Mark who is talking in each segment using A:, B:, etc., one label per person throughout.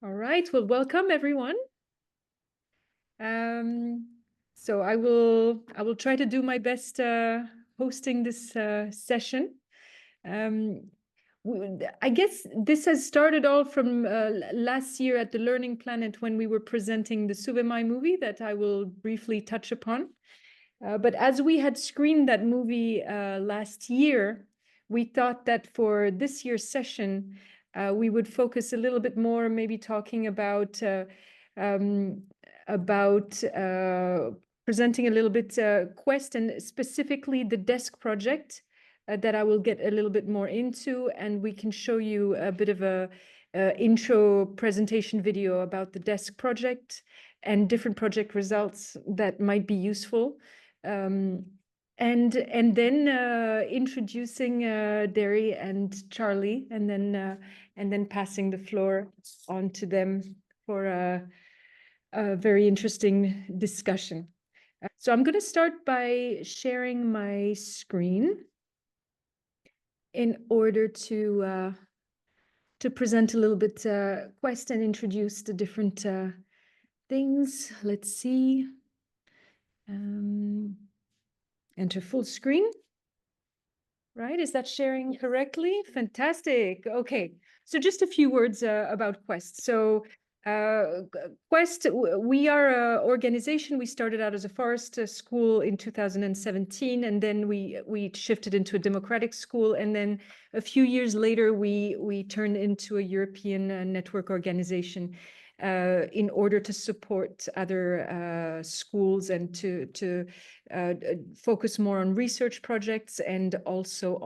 A: All right, well, welcome everyone. So I will try to do my best hosting this session. Um, I guess this has started all from last year at the Learning Planet when we were presenting the Suvemäe movie that I will briefly touch upon. But as we had screened that movie last year, we thought that for this year's session, we would focus a little bit more, maybe talking um, about presenting a little bit Quest and specifically the desk project that I will get a little bit more into, and we can show you a bit of a intro presentation video about the desk project and different project results that might be useful. And then introducing Derry and Charlie, and then passing the floor on to them for a very interesting discussion. So I'm going to start by sharing my screen in order to present a little bit Quest and introduce the different things. Let's see. Enter full screen. Right, is that sharing correctly? Fantastic. Okay, so just a few words about Quest. So Quest, we are an organization. We started out as a forest school in 2017, and then we shifted into a democratic school, and then a few years later we turned into a European network organization in order to support other schools and to focus more on research projects and also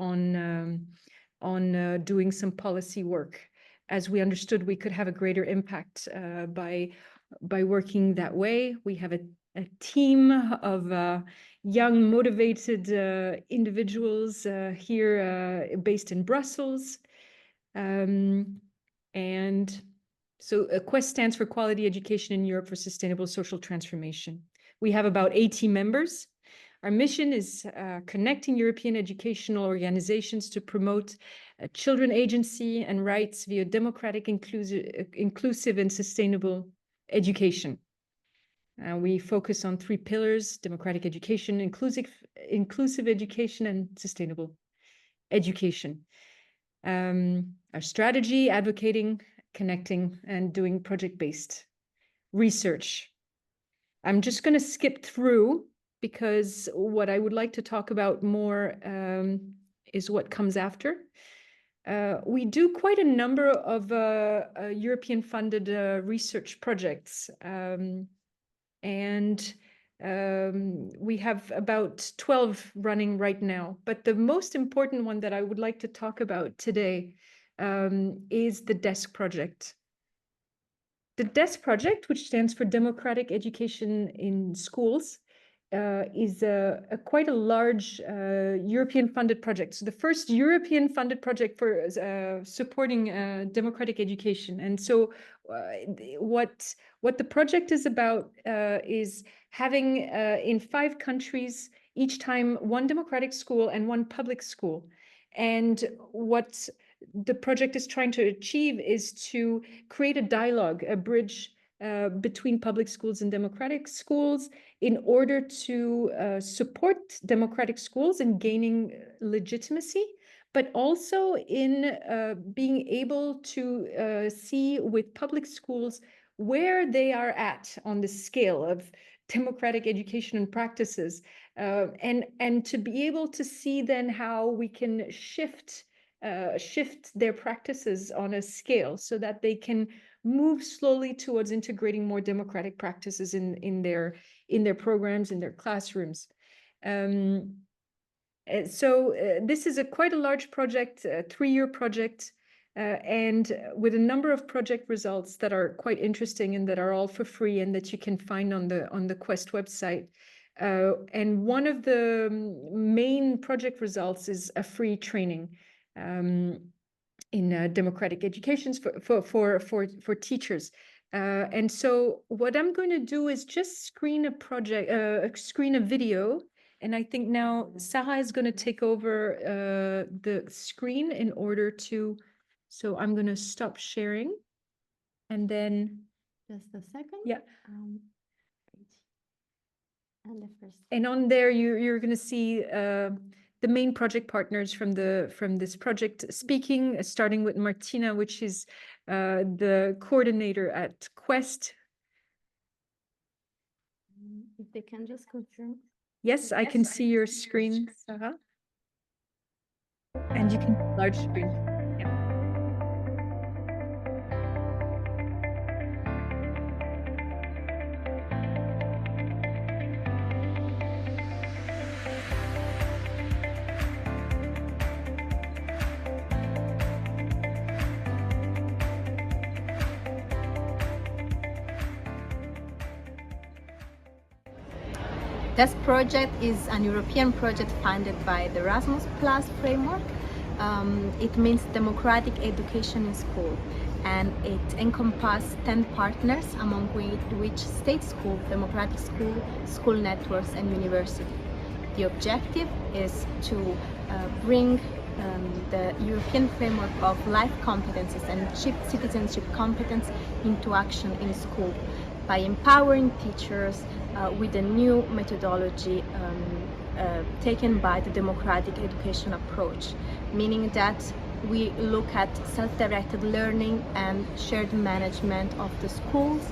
A: on doing some policy work, as we understood we could have a greater impact by working that way. We have a team of young, motivated individuals here based in Brussels. And so Quest stands for Quality Education in Europe for Sustainable Social Transformation. We have about 80 members. Our mission is connecting European educational organizations to promote children agency and rights via democratic, inclusive and sustainable education. We focus on 3 pillars: democratic education, inclusive education, and sustainable education. Our strategy: advocating, connecting, and doing project-based research. I'm just going to skip through because what I would like to talk about more is what comes after. We do quite a number of European-funded research projects, and we have about 12 running right now. But the most important one that I would like to talk about today is the DESK project. The DESK project, which stands for Democratic Education in Schools, is quite a large European-funded project. So the first European-funded project for supporting democratic education. And so what the project is about is having in 5 countries, each time, 1 democratic school and 1 public school. And what the project is trying to achieve is to create a dialogue, a bridge between public schools and democratic schools in order to support democratic schools in gaining legitimacy, but also in being able to see with public schools where they are at on the scale of democratic education and practices, and to be able to see then how we can shift their practices on a scale so that they can move slowly towards integrating more democratic practices in their programs, in their classrooms. So this is quite a large project, a 3-year project, and with a number of project results that are quite interesting and that are all for free and that you can find on the Quest website. And one of the main project results is a free training in democratic educations for teachers. And so what I'm going to do is just screen a video. And I think now Sarah is going to take over the screen in order to, so I'm going to stop sharing. And then,
B: just a second.
A: yeah.
B: And the first.
A: And on there, you're going to see the main project partners from this project speaking, starting with Martina, which is the coordinator at Quest.
B: If they can just confirm.
A: Yes, I can see your screen, Sarah. And you can large screen.
B: This project is an European project funded by the Erasmus Plus framework. It means democratic education in school, and it encompasses 10 partners, among which state school, democratic school, school networks, and university. The objective is to bring the European framework of life competences and citizenship competence into action in school by empowering teachers with a new methodology taken by the democratic education approach, meaning that we look at self-directed learning and shared management of the schools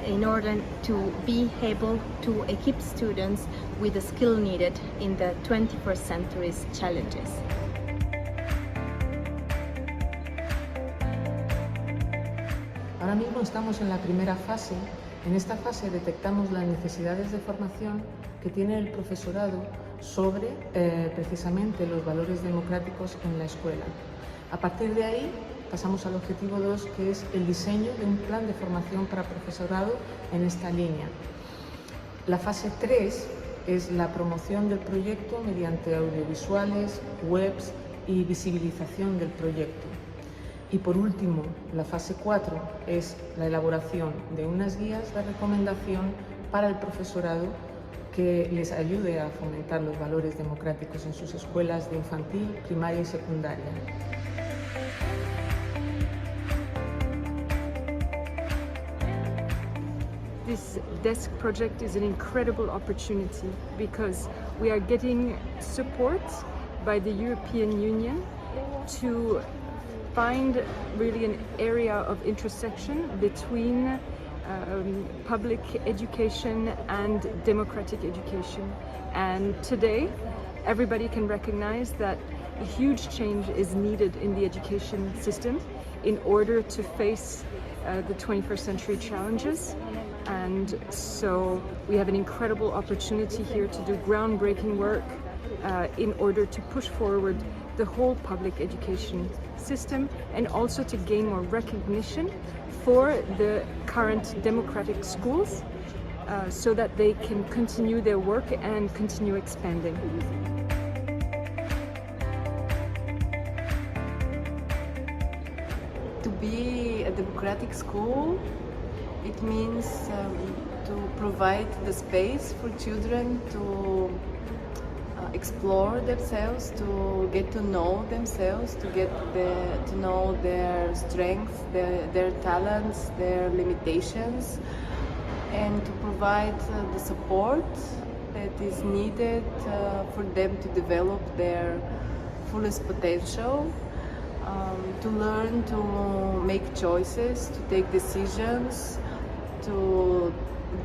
B: in order to be able to equip students with the skill needed in the 21st century's challenges.
C: Ahora mismo estamos en la primera fase. En esta fase detectamos las necesidades de formación que tiene el profesorado sobre precisamente los valores democráticos en la escuela. A partir de ahí pasamos al objetivo 2, que es el diseño de un plan de formación para profesorado en esta línea. La fase 3 es la promoción del proyecto mediante audiovisuales, webs y visibilización del proyecto. Y por último, la fase 4 es la elaboración de unas guías de recomendación para el profesorado que les ayude a fomentar los valores democráticos en sus escuelas de infantil, primaria y secundaria.
D: This desk project is an incredible opportunity because we are getting support by the European Union to find really an area of intersection between public education and democratic education. And today, everybody can recognize that a huge change is needed in the education system in order to face the 21st century challenges. And so we have an incredible opportunity here to do groundbreaking work in order to push forward the whole public education system and also to gain more recognition for the current democratic schools so that they can continue their work and continue expanding.
E: To be a democratic school, it means to provide the space for children to explore themselves, to get to know themselves, to get to know their strengths, their talents, their limitations, and to provide the support that is needed for them to develop their fullest potential, to learn to make choices, to take decisions, to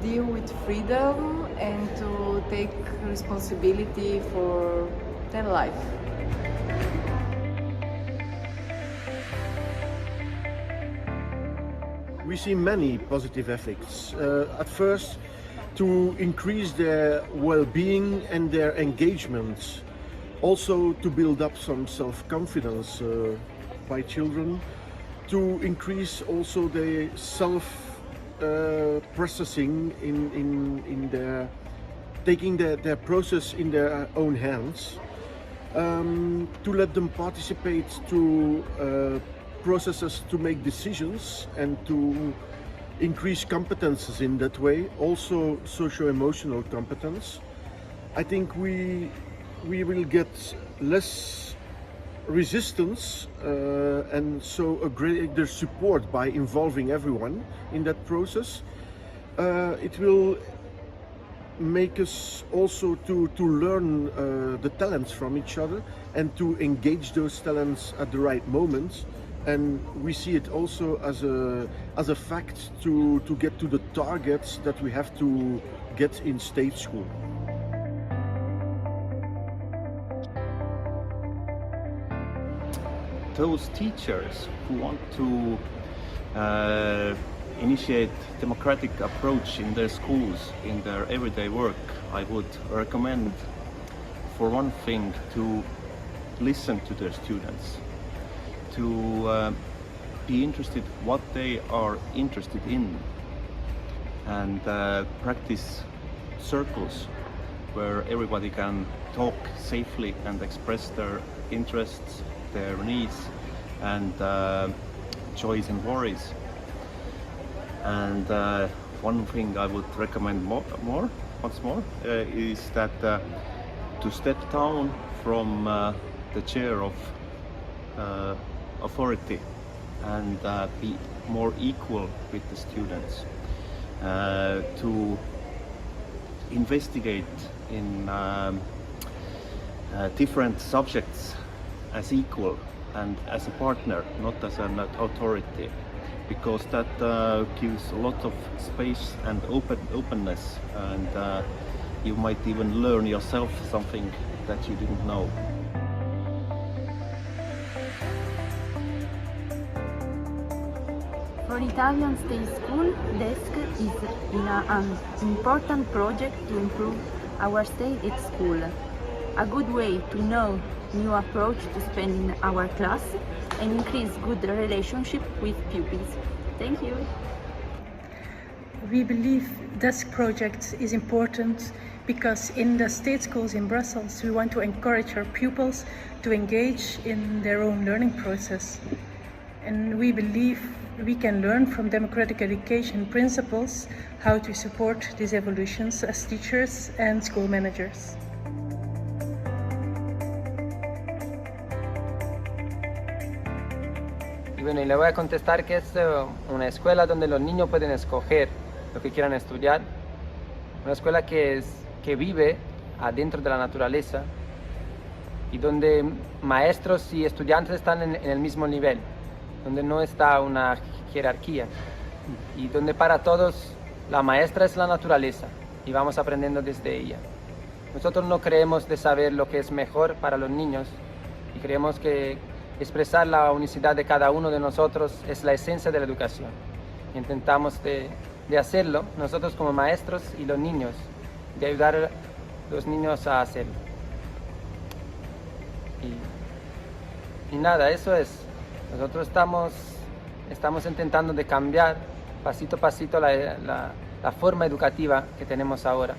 E: deal with freedom and to take responsibility for their life.
F: We see many positive effects. At first, to increase their well-being and their engagement, also to build up some self-confidence by children, to increase also the processing in their taking their process in their own hands, to let them participate to processes to make decisions and to increase competences in that way, also socio-emotional competence. I think we will get less resistance and so a greater support by involving everyone in that process. It will make us also to learn the talents from each other and to engage those talents at the right moments. And we see it also as a fact to get to the targets that we have to get in state school.
G: Those teachers who want to initiate democratic approach in their schools, in their everyday work, I would recommend, for one thing, to listen to their students, to be interested what they are interested in, and practice circles where everybody can talk safely and express their interests, their needs, and joys and worries. And one thing I would recommend once more, is that to step down from the chair of authority and be more equal with the students, to investigate in different subjects as equal and as a partner, not as an authority, because that gives a lot of space and openness, and you might even learn yourself something that you didn't know.
H: For Italian State School, DESC is an important project to improve our state at school. A good way to know new approach to spending our class and increase good relationship with pupils. Thank you.
I: We believe DESC project is important because in the state schools in Brussels we want to encourage our pupils to engage in their own learning process. And we believe we can learn from democratic education principles how to support these evolutions as teachers and school managers.
J: Y bueno, y le voy a contestar que es una escuela donde los niños pueden escoger lo que quieran estudiar, una escuela que vive adentro de la naturaleza y donde maestros y estudiantes están en el mismo nivel, donde no está una jerarquía y donde para todos la maestra es la naturaleza y vamos aprendiendo desde ella. Nosotros no creemos de saber lo que es mejor para los niños y creemos que expresar la unicidad de cada uno de nosotros es la esencia de la educación. Intentamos de hacerlo nosotros como maestros y los niños, de ayudar a los niños a hacerlo. Y nada, eso es. Nosotros estamos intentando de cambiar pasito a pasito la forma educativa que tenemos ahora,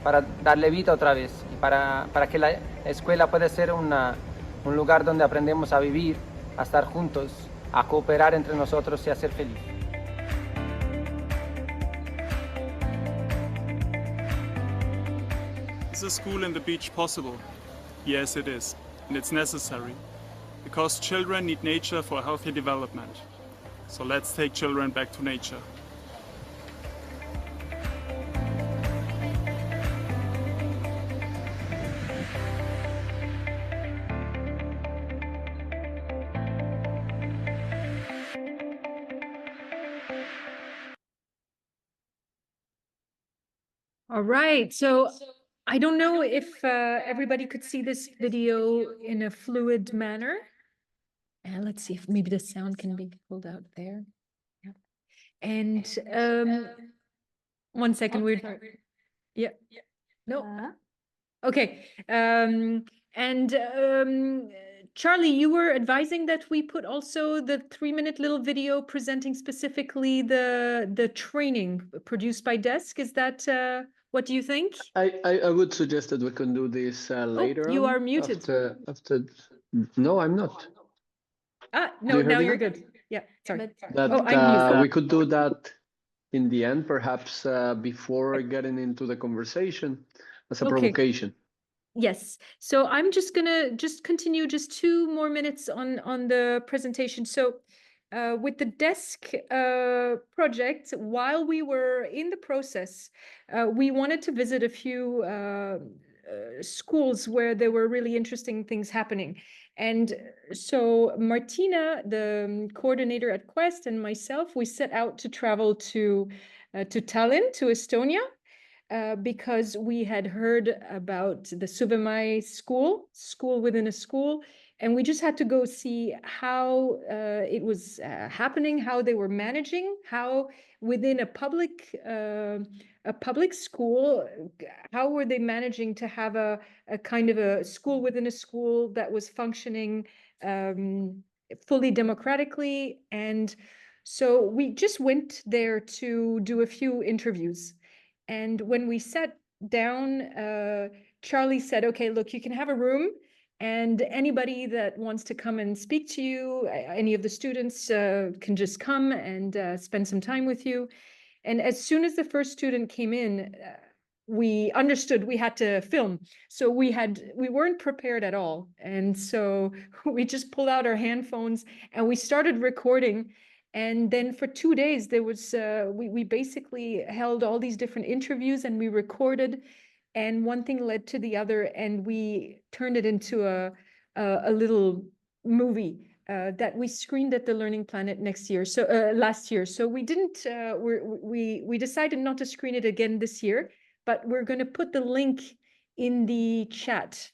J: para darle vida otra vez y para que la escuela pueda ser un lugar donde aprendemos a vivir, a estar juntos, a cooperar entre nosotros y a ser felices.
K: Is a school in the beach possible? Yes, it is, and it's necessary, because children need nature for a healthy development. So let's take children back to nature.
A: All right, so I don't know if everybody could see this video in a fluid manner. And let's see if maybe the sound can be pulled out there. Yeah. And one second, yeah. No. Okay. Charlie, you were advising that we put also the 3-minute little video presenting specifically the training produced by DESC. Is that what do you think?
L: I would suggest that we can do this later.
A: You are muted.
L: After. No, I'm not.
A: No, now you're good. Yeah, sorry.
L: We could do that in the end, perhaps before getting into the conversation, as a provocation.
A: Yes. So I'm just gonna continue just 2 more minutes on the presentation. So with the desk project, while we were in the process, we wanted to visit a few schools where there were really interesting things happening. And so Martina, the coordinator at Quest, and myself, we set out to travel to Tallinn, to Estonia, because we had heard about the Suvemäe school within a school, and we just had to go see how it was happening, how they were managing, how within a public school, how were they managing to have a kind of a school within a school that was functioning fully democratically. And so we just went there to do a few interviews. And when we sat down, Charlie said, okay, look, you can have a room, and anybody that wants to come and speak to you, any of the students can just come and spend some time with you. And as soon as the first student came in, we understood we had to film. So we weren't prepared at all. And so we just pulled out our handphones and we started recording. And then for 2 days, there was we basically held all these different interviews and we recorded, and one thing led to the other, and we turned it into a little movie that we screened at the Learning Planet last year. So we didn't we decided not to screen it again this year, but we're going to put the link in the chat.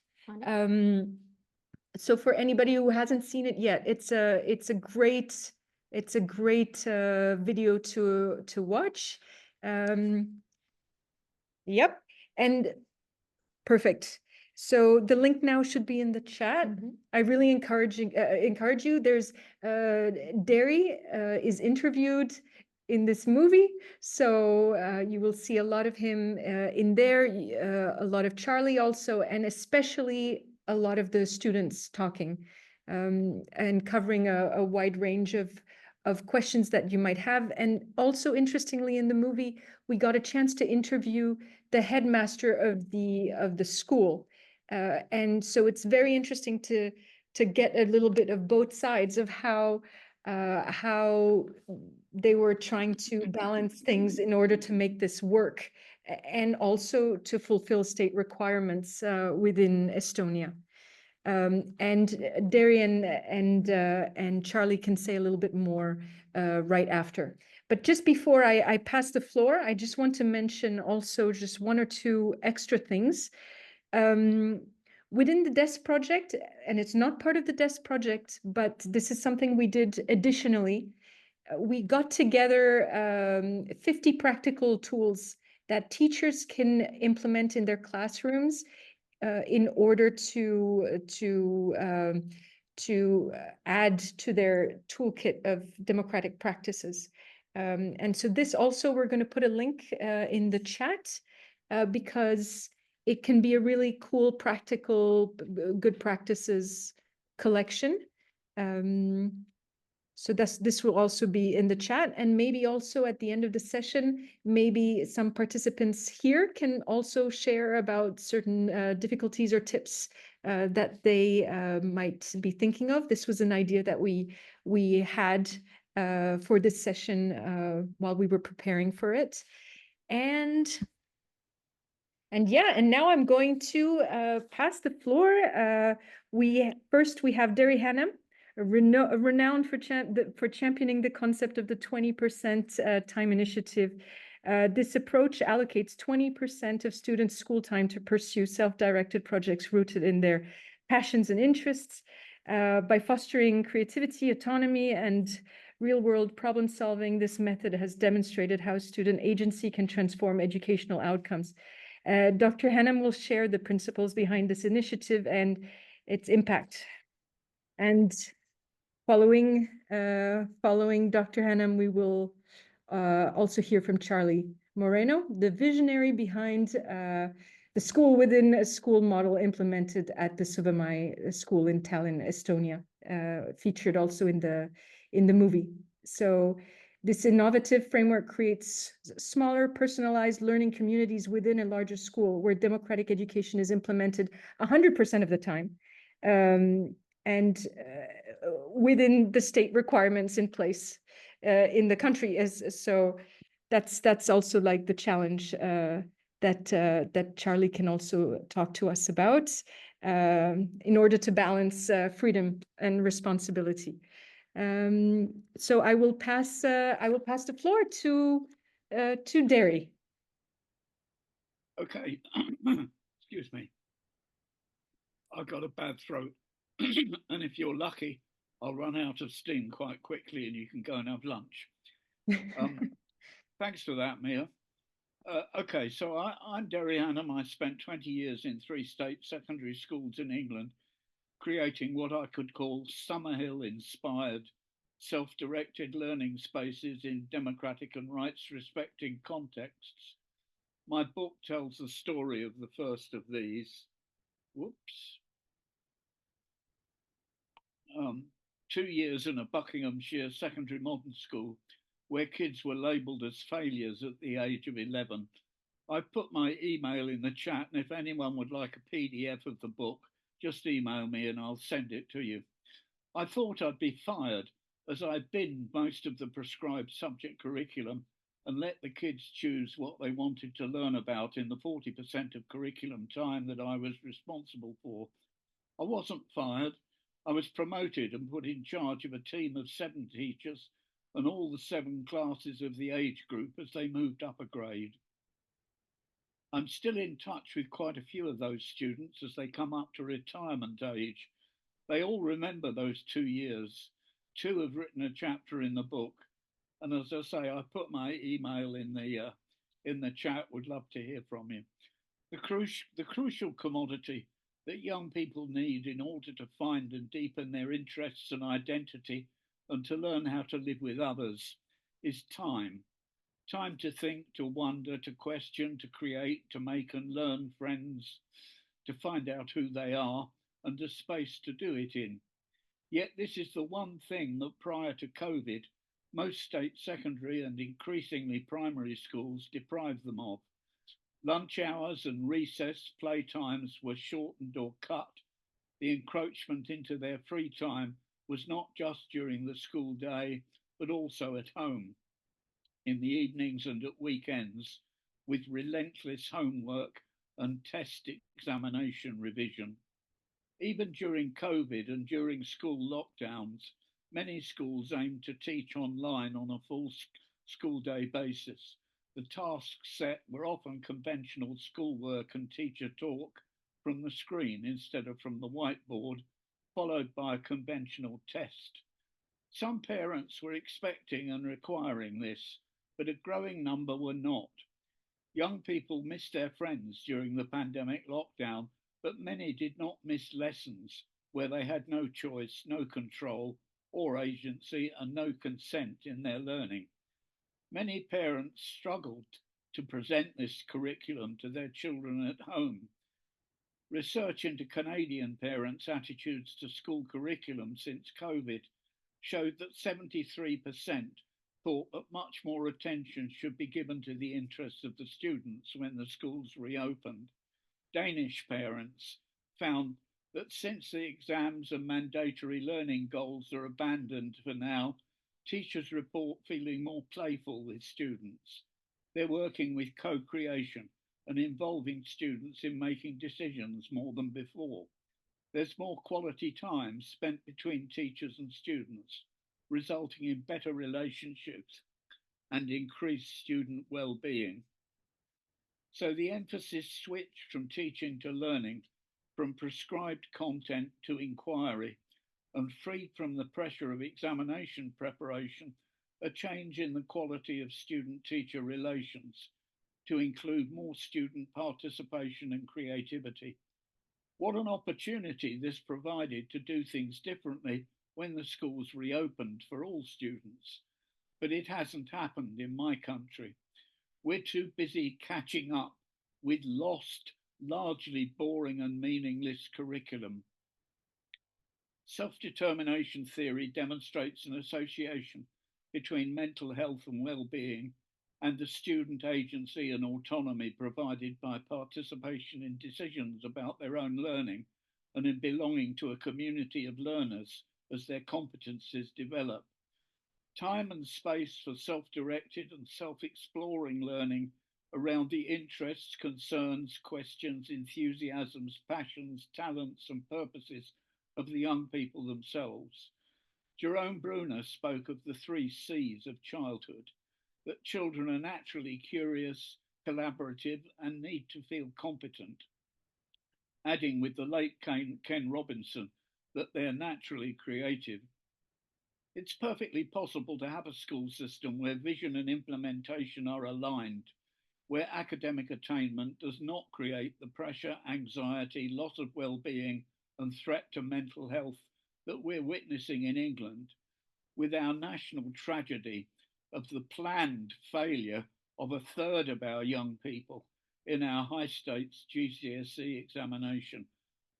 A: So for anybody who hasn't seen it yet, it's a great video to watch. Yep, and perfect. So the link now should be in the chat. I really encourage you. There's Derry is interviewed in this movie, so you will see a lot of him in there, a lot of Charlie also, and especially a lot of the students talking and covering a wide range of questions that you might have. And also, interestingly, in the movie, we got a chance to interview the headmaster of the school, and so it's very interesting to get a little bit of both sides of how they were trying to balance things in order to make this work, and also to fulfill state requirements within Estonia. And Darian and Charlie can say a little bit more right after. But just before I pass the floor, I just want to mention also just 1 or 2 extra things. Within the DESK project, and it's not part of the DESK project, but this is something we did additionally, we got together 50 practical tools that teachers can implement in their classrooms in order to add to their toolkit of democratic practices. And so this also, we're going to put a link in the chat because it can be a really cool, practical, good practices collection. So this will also be in the chat, and maybe also at the end of the session, maybe some participants here can also share about certain difficulties or tips that they might be thinking of. This was an idea that we had for this session while we were preparing for it. And yeah, and now I'm going to pass the floor. We have Derry Hannam, renowned for championing the concept of the 20% time initiative. This approach allocates 20% of students' school time to pursue self-directed projects rooted in their passions and interests. By fostering creativity, autonomy, and real-world problem solving, this method has demonstrated how student agency can transform educational outcomes. Dr. Hannam will share the principles behind this initiative and its impact. And following Dr. Hannam, we will also hear from Charlie Moreno, the visionary behind the school within a school model implemented at the Suvemäe school in Tallinn, Estonia, featured also in the movie. So This innovative framework creates smaller, personalized learning communities within a larger school where democratic education is implemented 100% of the time, and within the state requirements in place in the country. So that's also like the challenge that Charlie can also talk to us about in order to balance freedom and responsibility. So I will pass the floor to Derry.
M: Okay, excuse me. I've got a bad throat, and if you're lucky, I'll run out of steam quite quickly, and you can go and have lunch. Thanks for that, Mia. Okay, so I'm Derry Hannam. I spent 20 years in 3 state secondary schools in England, creating what I could call Summerhill-inspired, self-directed learning spaces in democratic and rights-respecting contexts. My book tells the story of the first of these. Whoops. 2 years in a Buckinghamshire secondary modern school where kids were labelled as failures at the age of 11. I've put my email in the chat, and if anyone would like a PDF of the book, just email me and I'll send it to you. I thought I'd be fired as I binned most of the prescribed subject curriculum and let the kids choose what they wanted to learn about in the 40% of curriculum time that I was responsible for. I wasn't fired. I was promoted and put in charge of a team of 7 teachers and all the 7 classes of the age group as they moved up a grade. I'm still in touch with quite a few of those students as they come up to retirement age. They all remember those 2 years. 2 have written a chapter in the book. And as I say, I put my email in the chat. Would love to hear from you. The crucial commodity that young people need in order to find and deepen their interests and identity and to learn how to live with others is time. Time to think, to wonder, to question, to create, to make and learn friends, to find out who they are, and a space to do it in. Yet this is the one thing that prior to COVID, most state secondary and increasingly primary schools deprived them of. Lunch hours and recess playtimes were shortened or cut. The encroachment into their free time was not just during the school day, but also at home, in the evenings and at weekends, with relentless homework and test examination revision. Even during COVID and during school lockdowns, many schools aimed to teach online on a full school day basis. The tasks set were often conventional schoolwork and teacher talk from the screen instead of from the whiteboard, followed by a conventional test. Some parents were expecting and requiring this, but a growing number were not. Young people missed their friends during the pandemic lockdown, but many did not miss lessons where they had no choice, no control or agency, and no consent in their learning. Many parents struggled to present this curriculum to their children at home. Research into Canadian parents' attitudes to school curriculum since COVID showed that 73% thought that much more attention should be given to the interests of the students when the schools reopened. Danish parents found that since the exams and mandatory learning goals are abandoned for now, teachers report feeling more playful with students. They're working with co-creation and involving students in making decisions more than before. There's more quality time spent between teachers and students, resulting in better relationships and increased student well-being. So the emphasis switched from teaching to learning, from prescribed content to inquiry, and freed from the pressure of examination preparation, a change in the quality of student-teacher relations to include more student participation and creativity. What an opportunity this provided to do things differently when the schools reopened for all students. But it hasn't happened in my country. We're too busy catching up with lost, largely boring and meaningless curriculum. Self-determination theory demonstrates an association between mental health and well-being and the student agency and autonomy provided by participation in decisions about their own learning and in belonging to a community of learners as their competencies develop. Time and space for self-directed and self-exploring learning around the interests, concerns, questions, enthusiasms, passions, talents, and purposes of the young people themselves. Jerome Bruner spoke of the 3 C's of childhood, that children are naturally curious, collaborative, and need to feel competent, adding with the late Ken Robinson that they're naturally creative. It's perfectly possible to have a school system where vision and implementation are aligned, where academic attainment does not create the pressure, anxiety, loss of well-being, and threat to mental health that we're witnessing in England, with our national tragedy of the planned failure of a third of our young people in our high stakes GCSE examination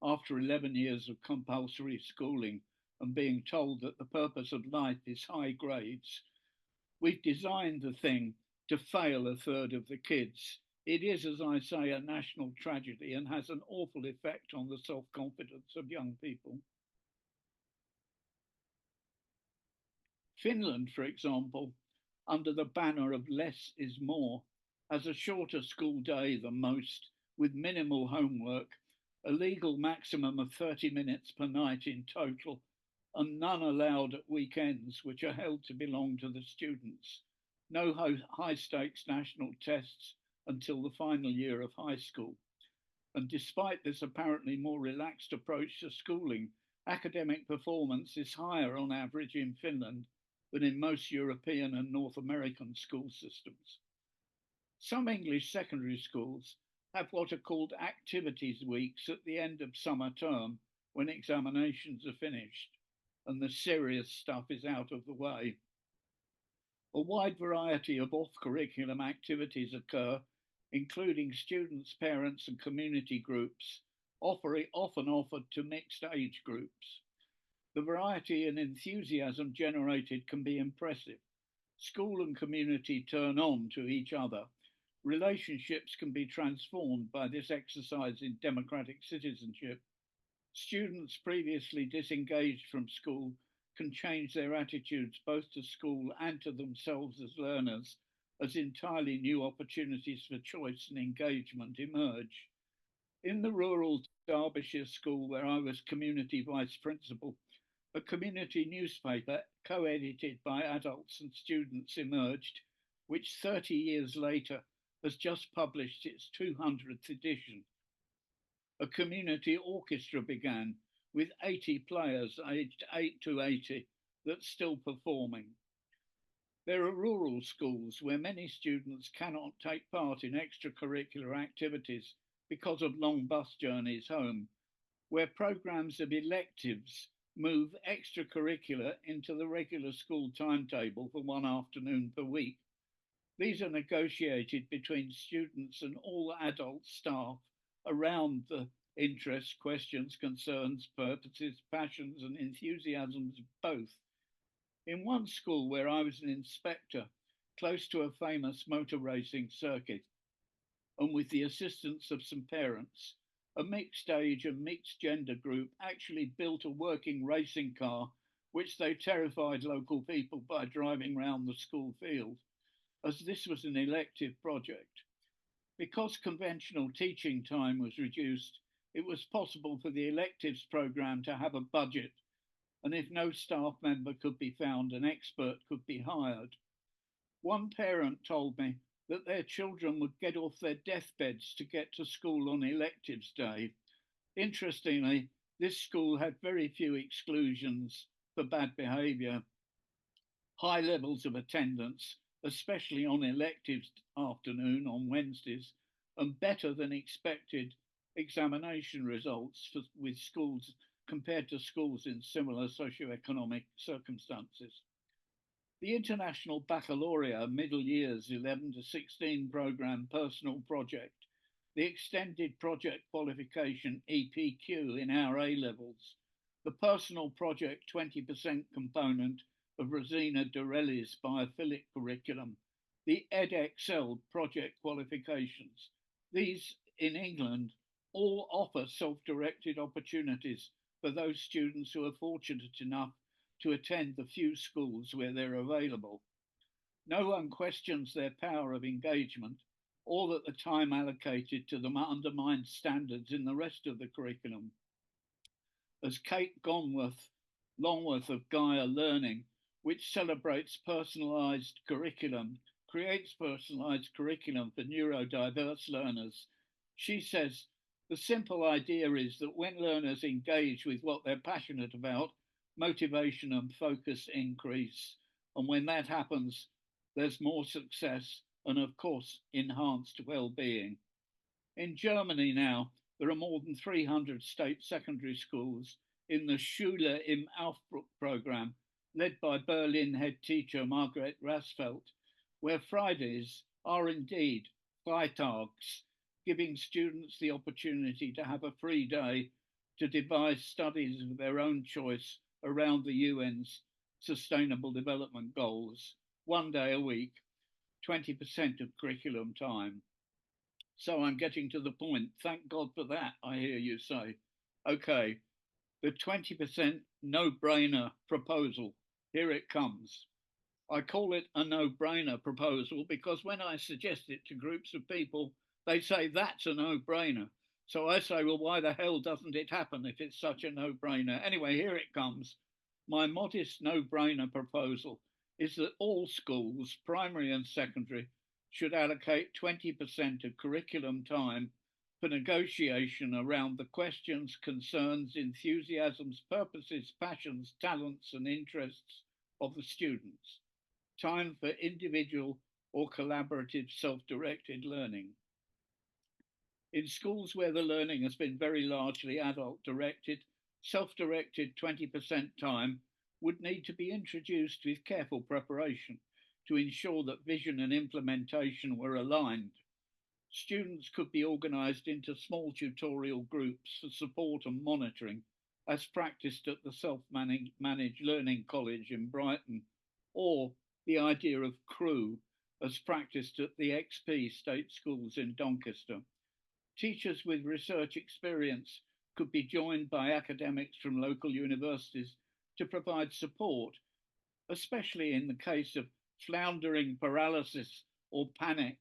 M: after 11 years of compulsory schooling and being told that the purpose of life is high grades. We've designed the thing to fail a third of the kids. It is, as I say, a national tragedy and has an awful effect on the self-confidence of young people. Finland, for example, under the banner of less is more, has a shorter school day than most, with minimal homework, a legal maximum of 30 minutes per night in total, and none allowed at weekends, which are held to belong to the students. No high-stakes national tests until the final year of high school. And despite this apparently more relaxed approach to schooling, academic performance is higher on average in Finland than in most European and North American school systems. Some English secondary schools have what are called activities weeks at the end of summer term when examinations are finished and the serious stuff is out of the way. A wide variety of off-curriculum activities occur, including students, parents, and community groups, often offered to mixed age groups. The variety and enthusiasm generated can be impressive. School and community turn on to each other. Relationships can be transformed by this exercise in democratic citizenship. Students previously disengaged from school can change their attitudes both to school and to themselves as learners as entirely new opportunities for choice and engagement emerge. In the rural Derbyshire school where I was community vice principal, a community newspaper co-edited by adults and students emerged, which 30 years later has just published its 200th edition. A community orchestra began with 80 players aged 8 to 80 that's still performing. There are rural schools where many students cannot take part in extracurricular activities because of long bus journeys home, where programs of electives move extracurricular into the regular school timetable for one afternoon per week. These are negotiated between students and all adult staff around the interests, questions, concerns, purposes, passions, and enthusiasms of both. In one school where I was an inspector, close to a famous motor racing circuit, and with the assistance of some parents, a mixed age and mixed gender group actually built a working racing car, which they terrified local people by driving round the school field, as this was an elective project. Because conventional teaching time was reduced, it was possible for the electives programme to have a budget, and if no staff member could be found, an expert could be hired. One parent told me that their children would get off their deathbeds to get to school on electives day. Interestingly, this school had very few exclusions for bad behaviour, high levels of attendance, especially on electives afternoon on Wednesdays, and better than expected examination results with schools compared to schools in similar socioeconomic circumstances. The International Baccalaureate Middle Years 11 to 16 programme personal project, the extended project qualification EPQ in our A-levels, the personal project 20% component of Rosina Dorelli's biophilic curriculum, the EdXL project qualifications. These in England all offer self-directed opportunities for those students who are fortunate enough to attend the few schools where they're available. No one questions their power of engagement or that the time allocated to them undermines standards in the rest of the curriculum. As Kate Longworth of Gaia Learning, which celebrates personalised curriculum, creates personalised curriculum for neurodiverse learners, she says, the simple idea is that when learners engage with what they're passionate about, motivation and focus increase. And when that happens, there's more success and, of course, enhanced well-being. In Germany now, there are more than 300 state secondary schools in the Schule im Aufbruch program, led by Berlin head teacher Margret Rasfeld, where Fridays are indeed Freitags, giving students the opportunity to have a free day to devise studies of their own choice around the UN's Sustainable Development Goals, 1 day a week, 20% of curriculum time. So I'm getting to the point. Thank God for that, I hear you say. Okay, the 20% no-brainer proposal. Here it comes. I call it a no-brainer proposal because when I suggest it to groups of people, they say that's a no-brainer. So I say, well, why the hell doesn't it happen if it's such a no-brainer? Anyway, here it comes. My modest no-brainer proposal is that all schools, primary and secondary, should allocate 20% of curriculum time for negotiation around the questions, concerns, enthusiasms, purposes, passions, talents, and interests of the students. Time for individual or collaborative self-directed learning. In schools where the learning has been very largely adult-directed, self-directed 20% time would need to be introduced with careful preparation to ensure that vision and implementation were aligned. Students could be organised into small tutorial groups for support and monitoring, as practiced at the Self-Managed Learning College in Brighton, or the idea of crew, as practiced at the XP State Schools in Doncaster. Teachers with research experience could be joined by academics from local universities to provide support, especially in the case of floundering paralysis or panic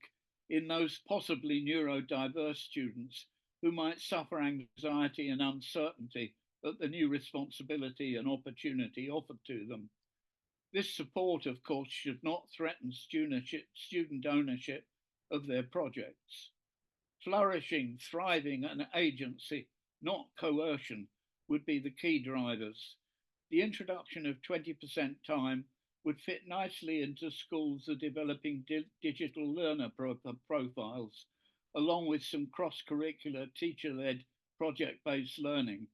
M: in those possibly neurodiverse students who might suffer anxiety and uncertainty at the new responsibility and opportunity offered to them. This support, of course, should not threaten student ownership of their projects. Flourishing, thriving, and agency, not coercion, would be the key drivers. The introduction of 20% time would fit nicely into schools that are developing digital learner profiles, along with some cross-curricular teacher-led project-based learning,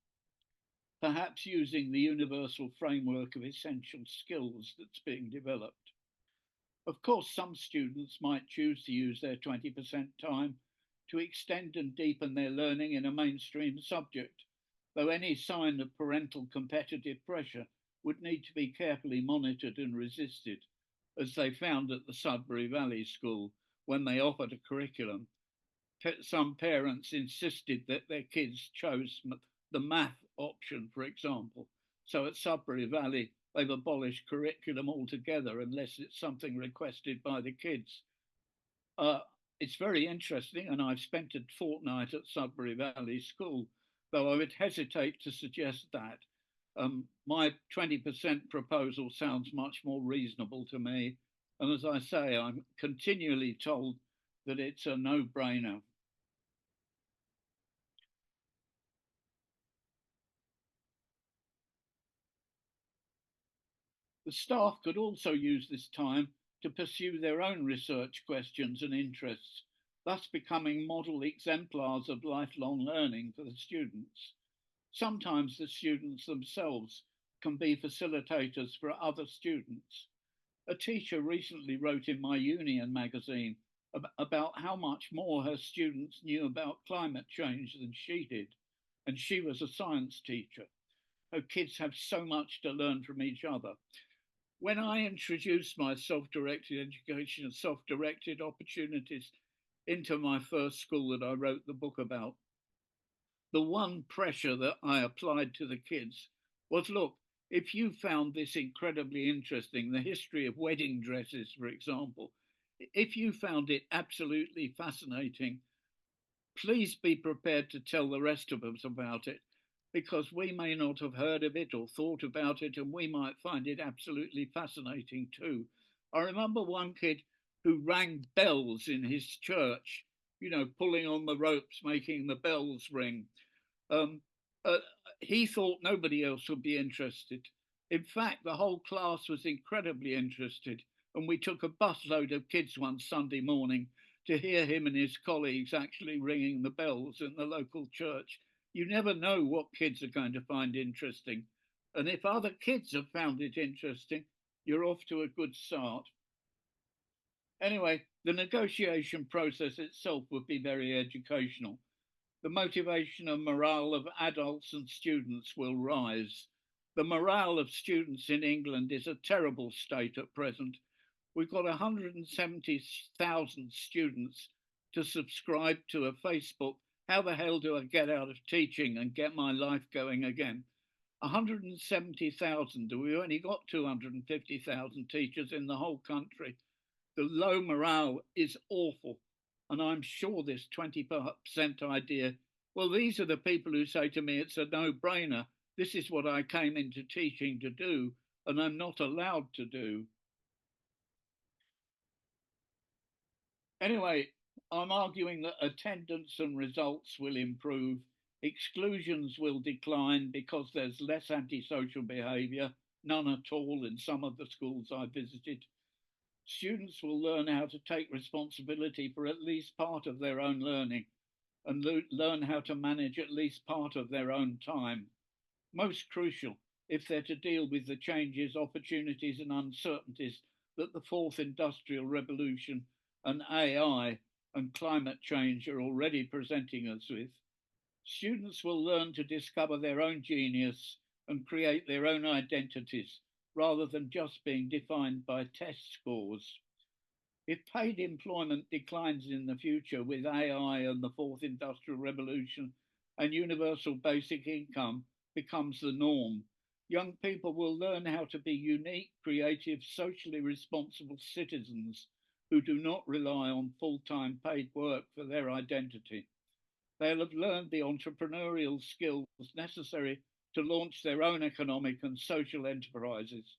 M: perhaps using the universal framework of essential skills that's being developed. Of course, some students might choose to use their 20% time to extend and deepen their learning in a mainstream subject, though any sign of parental competitive pressure would need to be carefully monitored and resisted, as they found at the Sudbury Valley School when they offered a curriculum. Some parents insisted that their kids chose the math option, for example. So at Sudbury Valley, they've abolished curriculum altogether unless it's something requested by the kids. It's very interesting, and I've spent a fortnight at Sudbury Valley School, though I would hesitate to suggest that. My 20% proposal sounds much more reasonable to me. And as I say, I'm continually told that it's a no-brainer. The staff could also use this time to pursue their own research questions and interests, thus becoming model exemplars of lifelong learning for the students. Sometimes the students themselves can be facilitators for other students. A teacher recently wrote in my Union magazine about how much more her students knew about climate change than she did, and she was a science teacher. Her kids have so much to learn from each other. When I introduced my self-directed education and self-directed opportunities into my first school that I wrote the book about, the one pressure that I applied to the kids was, look, if you found this incredibly interesting, the history of wedding dresses, for example, if you found it absolutely fascinating, please be prepared to tell the rest of us about it, because we may not have heard of it or thought about it, and we might find it absolutely fascinating too. I remember one kid who rang bells in his church, you know, pulling on the ropes, making the bells ring. Um, he thought nobody else would be interested. In fact, the whole class was incredibly interested, and we took a busload of kids one Sunday morning to hear him and his colleagues actually ringing the bells in the local church. You never know what kids are going to find interesting. And if other kids have found it interesting, you're off to a good start. Anyway, the negotiation process itself would be very educational. The motivation and morale of adults and students will rise. The morale of students in England is a terrible state at present. We've got 170,000 students to subscribe to a Facebook. How the hell do I get out of teaching and get my life going again? 170,000. We've only got 250,000 teachers in the whole country. The low morale is awful. And I'm sure this 20% idea, well, these are the people who say to me, it's a no-brainer. This is what I came into teaching to do, and I'm not allowed to do. Anyway, I'm arguing that attendance and results will improve. Exclusions will decline because there's less antisocial behaviour, none at all in some of the schools I visited. Students will learn how to take responsibility for at least part of their own learning and learn how to manage at least part of their own time. Most crucial, if they're to deal with the changes, opportunities and uncertainties that the fourth industrial revolution and AI and climate change are already presenting us with. Students will learn to discover their own genius and create their own identities rather than just being defined by test scores. If paid employment declines in the future with AI and the fourth industrial revolution and universal basic income becomes the norm, young people will learn how to be unique, creative, socially responsible citizens who do not rely on full-time paid work for their identity. They'll have learned the entrepreneurial skills necessary to launch their own economic and social enterprises.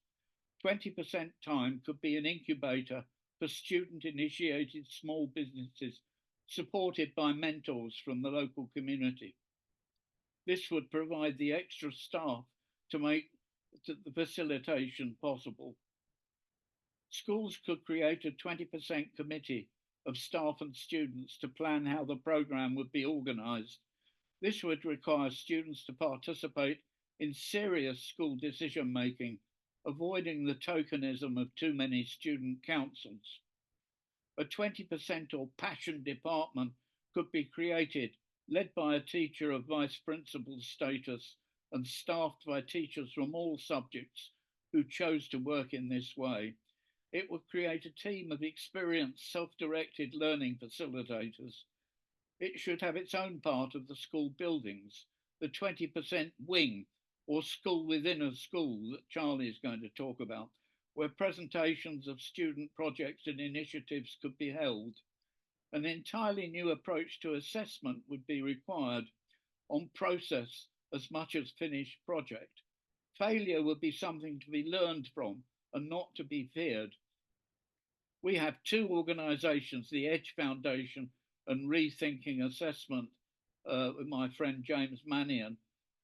M: 20% time could be an incubator for student-initiated small businesses supported by mentors from the local community. This would provide the extra staff to make the facilitation possible. Schools could create a 20% committee of staff and students to plan how the programme would be organised. This would require students to participate in serious school decision-making, avoiding the tokenism of too many student councils. A 20% or passion department could be created, led by a teacher of vice principal status and staffed by teachers from all subjects who chose to work in this way. It would create a team of experienced self-directed learning facilitators. It should have its own part of the school buildings, the 20% wing or school within a school that Charlie is going to talk about, where presentations of student projects and initiatives could be held. An entirely new approach to assessment would be required on process as much as finished project. Failure would be something to be learned from and not to be feared. We have two organisations, the Edge Foundation and Rethinking Assessment, with my friend James Mannion.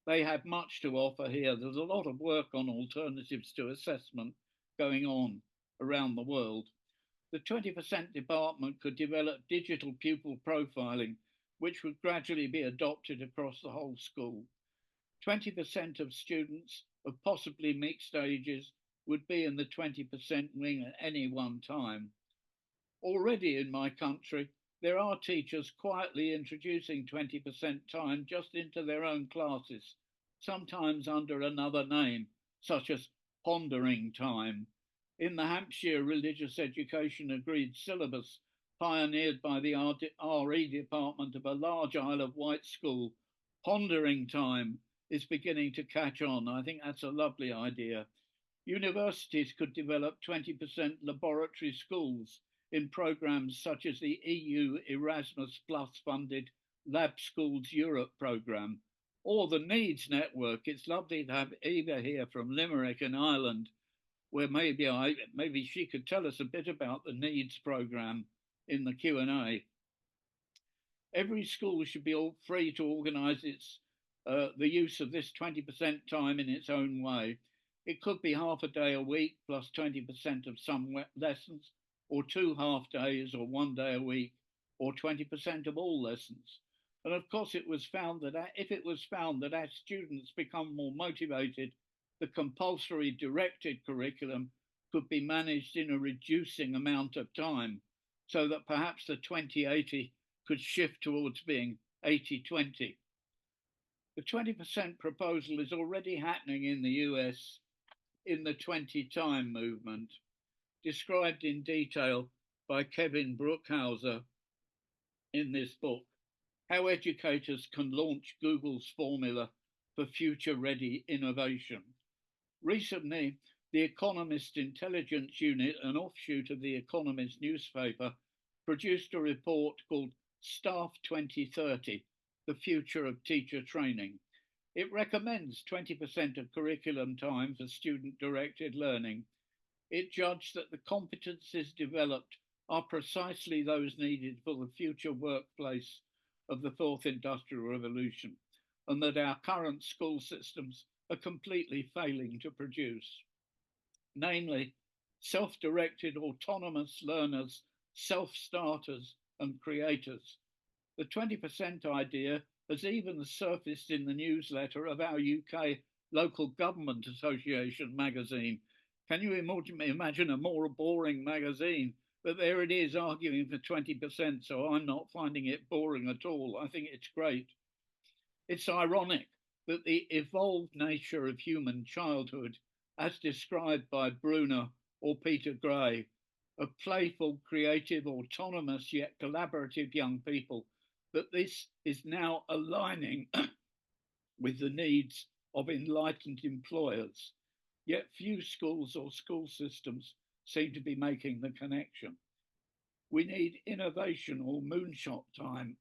M: They have much to offer here. There's a lot of work on alternatives to assessment going on around the world. The 20% department could develop digital pupil profiling, which would gradually be adopted across the whole school. 20% of students of possibly mixed ages would be in the 20% wing at any one time. Already in my country, there are teachers quietly introducing 20% time just into their own classes, sometimes under another name, such as pondering time. In the Hampshire religious education agreed syllabus pioneered by the RE department of a large Isle of Wight school, pondering time is beginning to catch on. I think that's a lovely idea. Universities could develop 20% laboratory schools in programs such as the EU Erasmus Plus funded Lab Schools Europe program, or the Needs Network. It's lovely to have Eva here from Limerick in Ireland, where maybe she could tell us a bit about the Needs program in the Q&A. Every school should be all free to organise the use of this 20% time in its own way. It could be half a day a week plus 20% of some lessons, or 2 half days, or 1 day a week, or 20% of all lessons. And of course, it was found that if it was found that as students become more motivated, the compulsory directed curriculum could be managed in a reducing amount of time, so that perhaps the 20/80 could shift towards being 80/20. The 20% proposal is already happening in the US in the 20 time movement, described in detail by Kevin Brookhauser in this book, How Educators Can Launch Google's Formula for Future-Ready Innovation. Recently, the Economist Intelligence Unit, an offshoot of the Economist newspaper, produced a report called Staff 2030, The Future of Teacher Training. It recommends 20% of curriculum time for student-directed learning. It judged that the competencies developed are precisely those needed for the future workplace of the fourth industrial revolution, and that our current school systems are completely failing to produce. Namely, self-directed autonomous learners, self-starters and creators. The 20% idea has even surfaced in the newsletter of our UK Local Government Association magazine. Can you imagine a more boring magazine? But there it is, arguing for 20%, so I'm not finding it boring at all. I think it's great. It's ironic that the evolved nature of human childhood, as described by Bruner or Peter Gray, of playful, creative, autonomous, yet collaborative young people, that this is now aligning with the needs of enlightened employers. Yet few schools or school systems seem to be making the connection. We need innovation or moonshot time,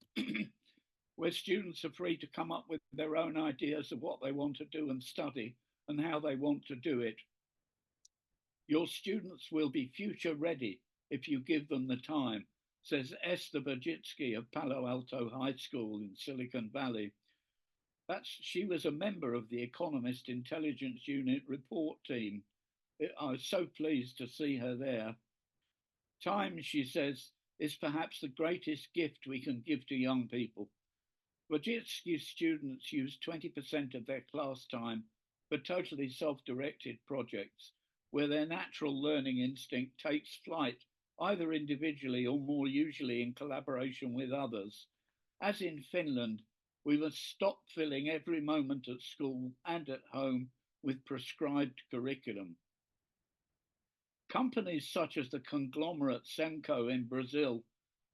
M: where students are free to come up with their own ideas of what they want to do and study and how they want to do it. Your students will be future ready if you give them the time, says Esther Bajitsky of Palo Alto High School in Silicon Valley. She was a member of the Economist Intelligence Unit report team. I was so pleased to see her there. Time, she says, is perhaps the greatest gift we can give to young people. Bajitsky's students use 20% of their class time for totally self-directed projects, where their natural learning instinct takes flight, either individually or more usually in collaboration with others. As in Finland, we must stop filling every moment at school and at home with prescribed curriculum. Companies such as the conglomerate Semco in Brazil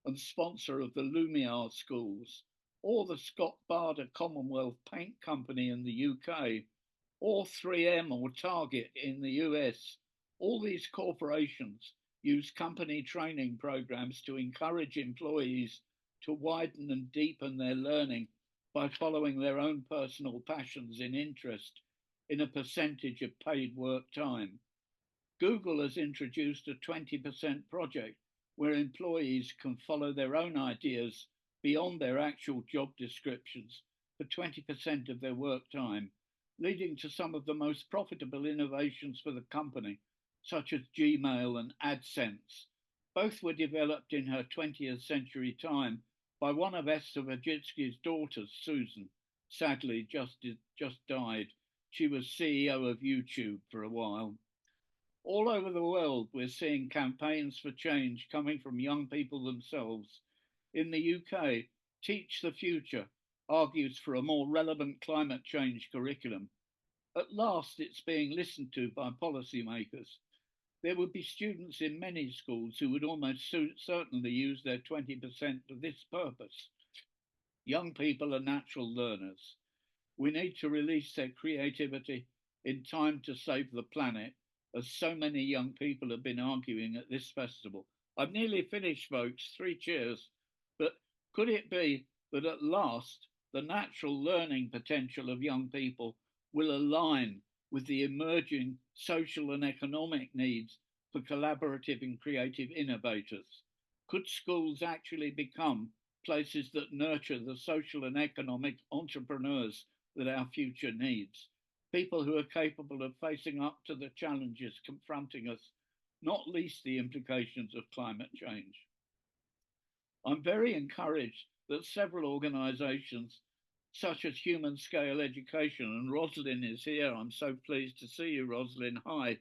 M: and sponsor of the Lumiere schools, or the Scott Bader Commonwealth Paint Company in the UK, or 3M or Target in the US, all these corporations use company training programs to encourage employees to widen and deepen their learning by following their own personal passions and interest in a percentage of paid work time. Google has introduced a 20% project where employees can follow their own ideas beyond their actual job descriptions for 20% of their work time, leading to some of the most profitable innovations for the company, such as Gmail and AdSense. Both were developed in her 20th century time by one of Esther Vajitsky's daughters, Susan, sadly just died. She was CEO of YouTube for a while. All over the world, we're seeing campaigns for change coming from young people themselves. In the UK, Teach the Future argues for a more relevant climate change curriculum. At last, it's being listened to by policymakers. there would be students in many schools who would almost certainly use their 20% for this purpose. Young people are natural learners. We need to release their creativity in time to save the planet, as so many young people have been arguing at this festival. I've nearly finished, folks, 3 cheers. But could it be that at last the natural learning potential of young people will align with the emerging social and economic needs for collaborative and creative innovators? Could schools actually become places that nurture the social and economic entrepreneurs that our future needs? People who are capable of facing up to the challenges confronting us, not least the implications of climate change. I'm very encouraged that several organisations, such as Human Scale Education, and Rosalind is here, I'm so pleased to see you, Rosalind, hi,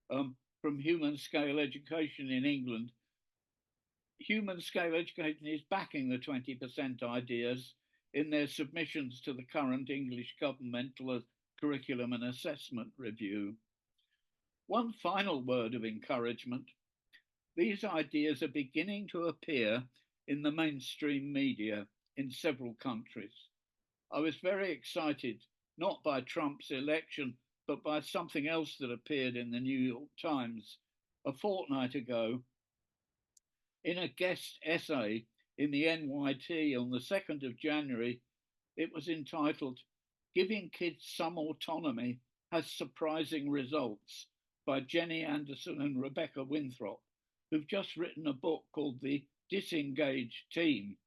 M: from Human Scale Education in England. Human Scale Education is backing the 20% ideas in their submissions to the current English governmental curriculum and assessment review. One final word of encouragement. These ideas are beginning to appear in the mainstream media in several countries. I was very excited, not by Trump's election, but by something else that appeared in the New York Times a fortnight ago. In a guest essay in the NYT on the 2nd of January, it was entitled, "Giving Kids Some Autonomy Has Surprising Results" by Jenny Anderson and Rebecca Winthrop, who've just written a book called The Disengaged Team.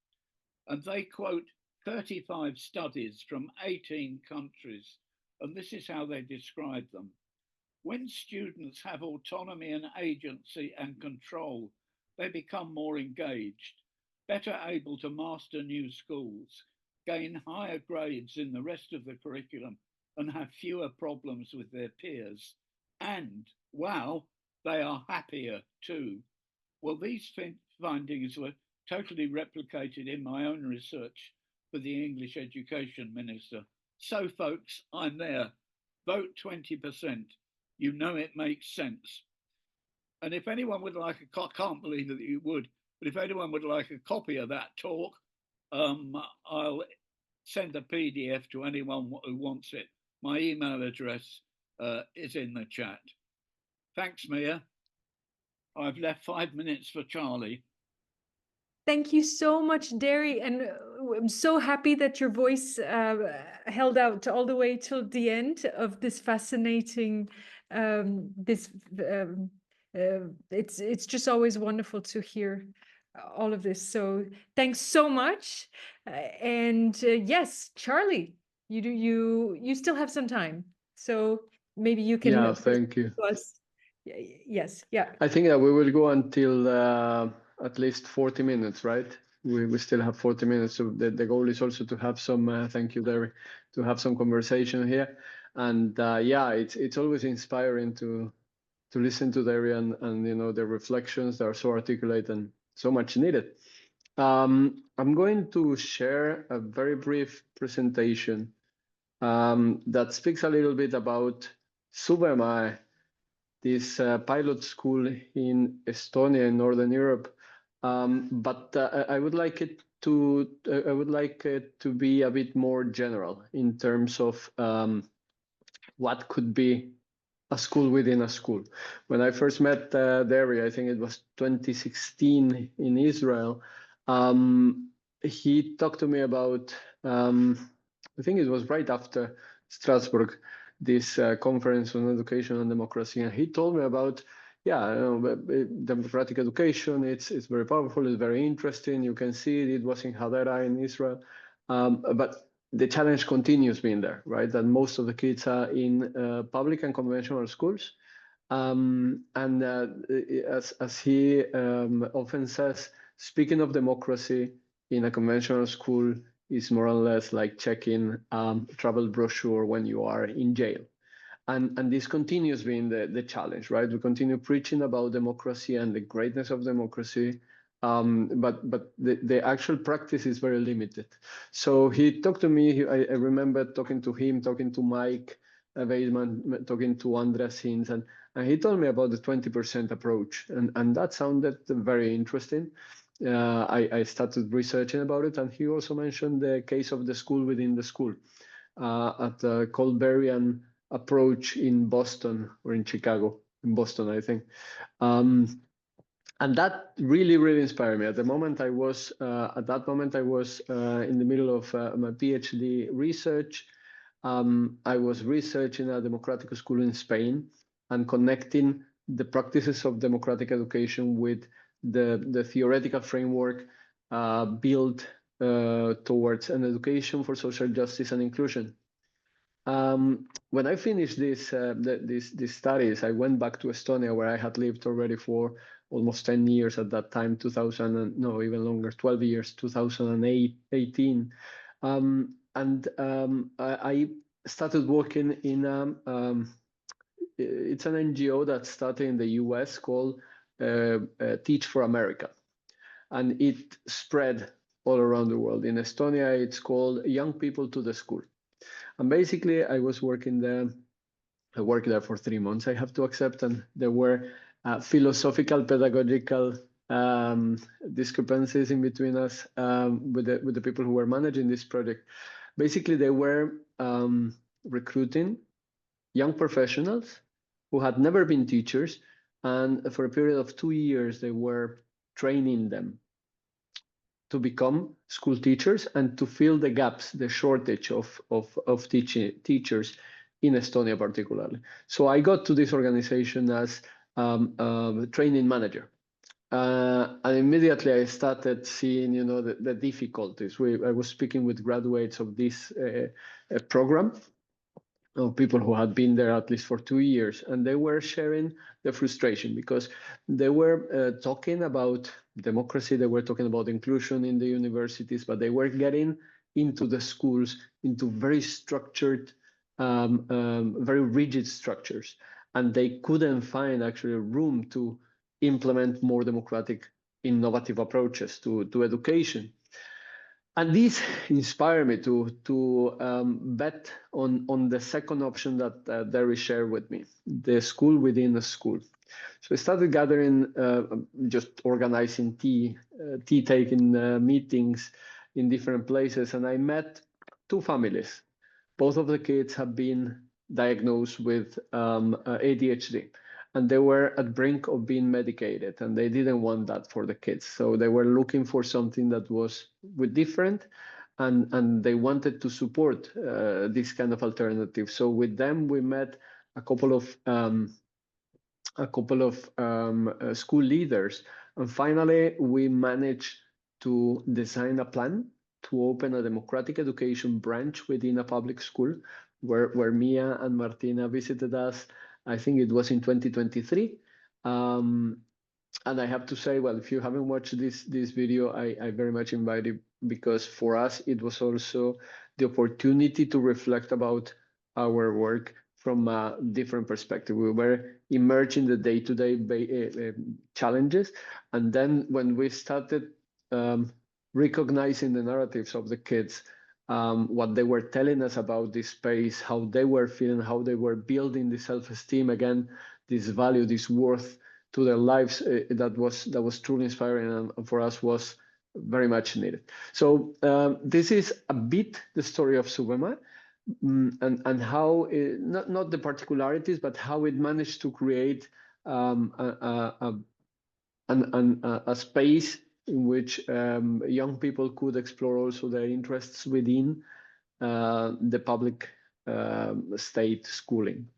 M: And they quote 35 studies from 18 countries, and this is how they describe them. When students have autonomy and agency and control, they become more engaged, better able to master new schools, gain higher grades in the rest of the curriculum, and have fewer problems with their peers. And, wow, they are happier too. Well, these findings were totally replicated in my own research for the English Education Minister. So, folks, I'm there. Vote 20%. You know it makes sense. And if anyone would like I can't believe that you would, but if anyone would like a copy of that talk, I'll send a PDF to anyone who wants it. My email address is in the chat. Thanks, Mia. I've left 5 minutes for Charlie.
A: Thank you so much, Derry, and I'm so happy that your voice held out all the way till the end of this fascinating. It's just always wonderful to hear all of this. So thanks so much, and yes, Charlie, you still have some time, so maybe you can.
L: Yeah, thank you.
A: Yes, yeah.
L: I think that we will go until at least 40 minutes, right? We still have 40 minutes. So the goal is also to have some, thank you, Derry, to have some conversation here. And yeah, it's always inspiring to listen to Derry and you know, the reflections that are so articulate and so much needed. I'm going to share a very brief presentation that speaks a little bit about Suvemäe, this pilot school in Estonia in Northern Europe. But I would like it to be a bit more general in terms of what could be a school within a school. When I first met Derry, I think it was 2016 in Israel, he talked to me about, I think it was right after Strasbourg, this conference on education and democracy. And he told me about, yeah, you know, democratic education, it's very powerful, it's very interesting. You can see it was in Hadera in Israel. But the challenge continues being there, right? That most of the kids are in public and conventional schools. And as he often says, speaking of democracy in a conventional school is more or less like checking travel brochure when you are in jail. And this continues being the challenge, right? We continue preaching about democracy and the greatness of democracy, but the actual practice is very limited. So he talked to me, I remember talking to him, talking to Mike Weidman, talking to Andreas Hinz, and And he told me about the 20% approach, and that sounded very interesting. I started researching about it, and he also mentioned the case of the school within the school at the Colberian approach in Boston or in Chicago, in Boston, I think. And that really, really inspired me. At that moment, I was in the middle of my PhD research. I was researching a democratic school in Spain and connecting the practices of democratic education with the theoretical framework built towards an education for social justice and inclusion. When I finished these studies, I went back to Estonia, where I had lived already for almost 10 years at that time, 2000, and no, even longer, 12 years, 2018. I started working in it's an NGO that started in the US called Teach for America. And it spread all around the world. In Estonia, it's called Young People to the School. And basically, I was working there. I worked there for 3 months, I have to accept, and there were philosophical, pedagogical discrepancies in between us with the people who were managing this project. Basically, they were recruiting young professionals who had never been teachers, and for a period of 2 years, they were training them to become school teachers and to fill the gaps, the shortage of teachers in Estonia particularly. So I got to this organization as a training manager. And immediately I started seeing, the difficulties. I was speaking with graduates of this program, of people who had been there at least for 2 years, and they were sharing the frustration because they were talking about democracy, they were talking about inclusion in the universities, but they were getting into the schools, into very structured, very rigid structures, and they couldn't find actually room to implement more democratic, innovative approaches to education. And this inspired me to bet on the second option that Derry shared with me, the school within a school. So I started gathering, just organizing tea-taking meetings in different places, and I met 2 families. Both of the kids have been diagnosed with ADHD. And they were at brink of being medicated, and they didn't want that for the kids. So they were looking for something that was different, and they wanted to support this kind of alternative. So with them, we met a couple of school leaders, and finally we managed to design a plan to open a democratic education branch within a public school, where Mia and Martina visited us. I think it was in 2023. And I have to say, well, if you haven't watched this video, I very much invite you, because for us, it was also the opportunity to reflect about our work from a different perspective. We were immersed in the day-to-day challenges. And then when we started recognizing the narratives of the kids, what they were telling us about this space, how they were feeling, how they were building the self-esteem again, this value, this worth to their lives, that was truly inspiring, and for us was very much needed. So this is a bit the story of Suvemäe, and how not the particularities, but how it managed to create a space in which young people could explore also their interests within the public state schooling.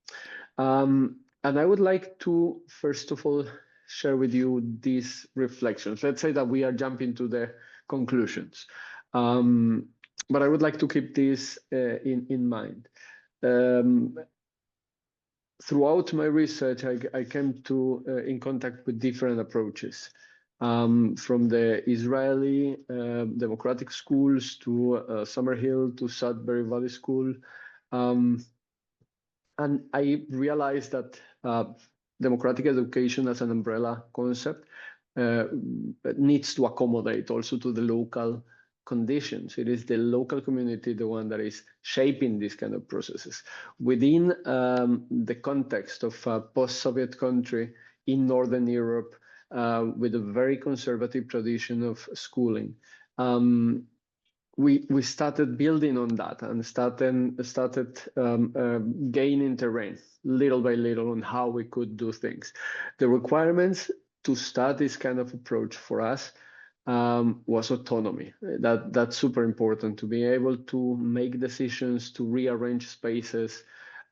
L: And I would like to, first of all, share with you these reflections. Let's say that we are jumping to the conclusions. But I would like to keep this in mind. Throughout my research, I came in contact with different approaches. From the Israeli democratic schools to Summerhill to Sudbury Valley School. And I realized that democratic education as an umbrella concept needs to accommodate also to the local conditions. It is the local community, the one that is shaping these kind of processes. Within the context of a post-Soviet country in Northern Europe, with a very conservative tradition of schooling, we started building on that and started gaining terrain little by little on how we could do things. The requirements to start this kind of approach for us was autonomy. That's super important, to be able to make decisions, to rearrange spaces,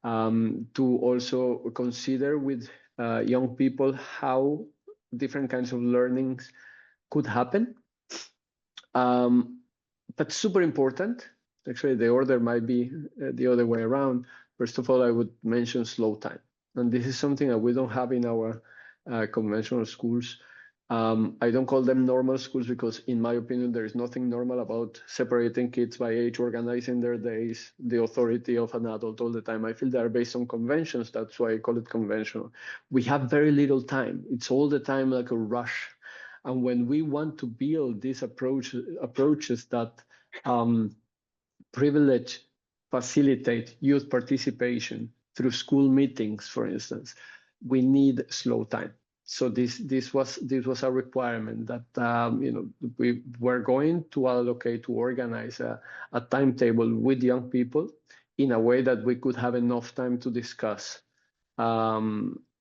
L: to also consider with young people how different kinds of learnings could happen. But super important, actually the order might be the other way around. First of all, I would mention slow time. And this is something that we don't have in our conventional schools. I don't call them normal schools because, in my opinion, there is nothing normal about separating kids by age, organizing their days, the authority of an adult all the time. I feel they are based on conventions. That's why I call it conventional. We have very little time. It's all the time like a rush. And when we want to build these approaches that privilege, facilitate youth participation through school meetings, for instance, we need slow time. So this was a requirement that we were going to allocate, to organize a timetable with young people in a way that we could have enough time to discuss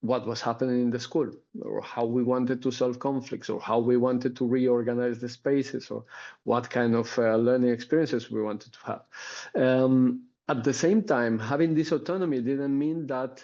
L: what was happening in the school, or how we wanted to solve conflicts, or how we wanted to reorganize the spaces, or what kind of learning experiences we wanted to have. At the same time, having this autonomy didn't mean that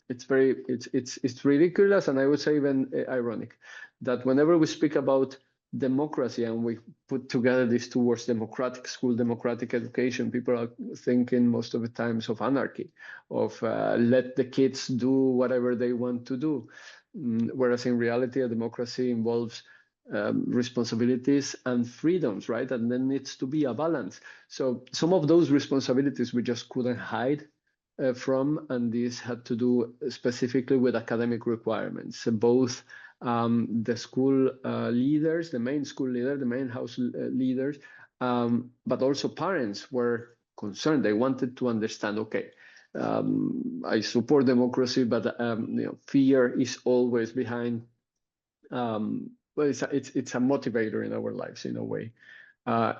L: it's ridiculous, and I would say even ironic, that whenever we speak about democracy and we put together these two words, democratic school, democratic education, people are thinking most of the times of anarchy, of let the kids do whatever they want to do. Whereas in reality, a democracy involves responsibilities and freedoms, right? And then needs to be a balance. So some of those responsibilities we just couldn't hide from, and this had to do specifically with academic requirements. Both the school leaders, the main school leader, the main house leaders, but also parents were concerned. They wanted to understand, okay, I support democracy, but fear is always behind. Well, it's a motivator in our lives in a way.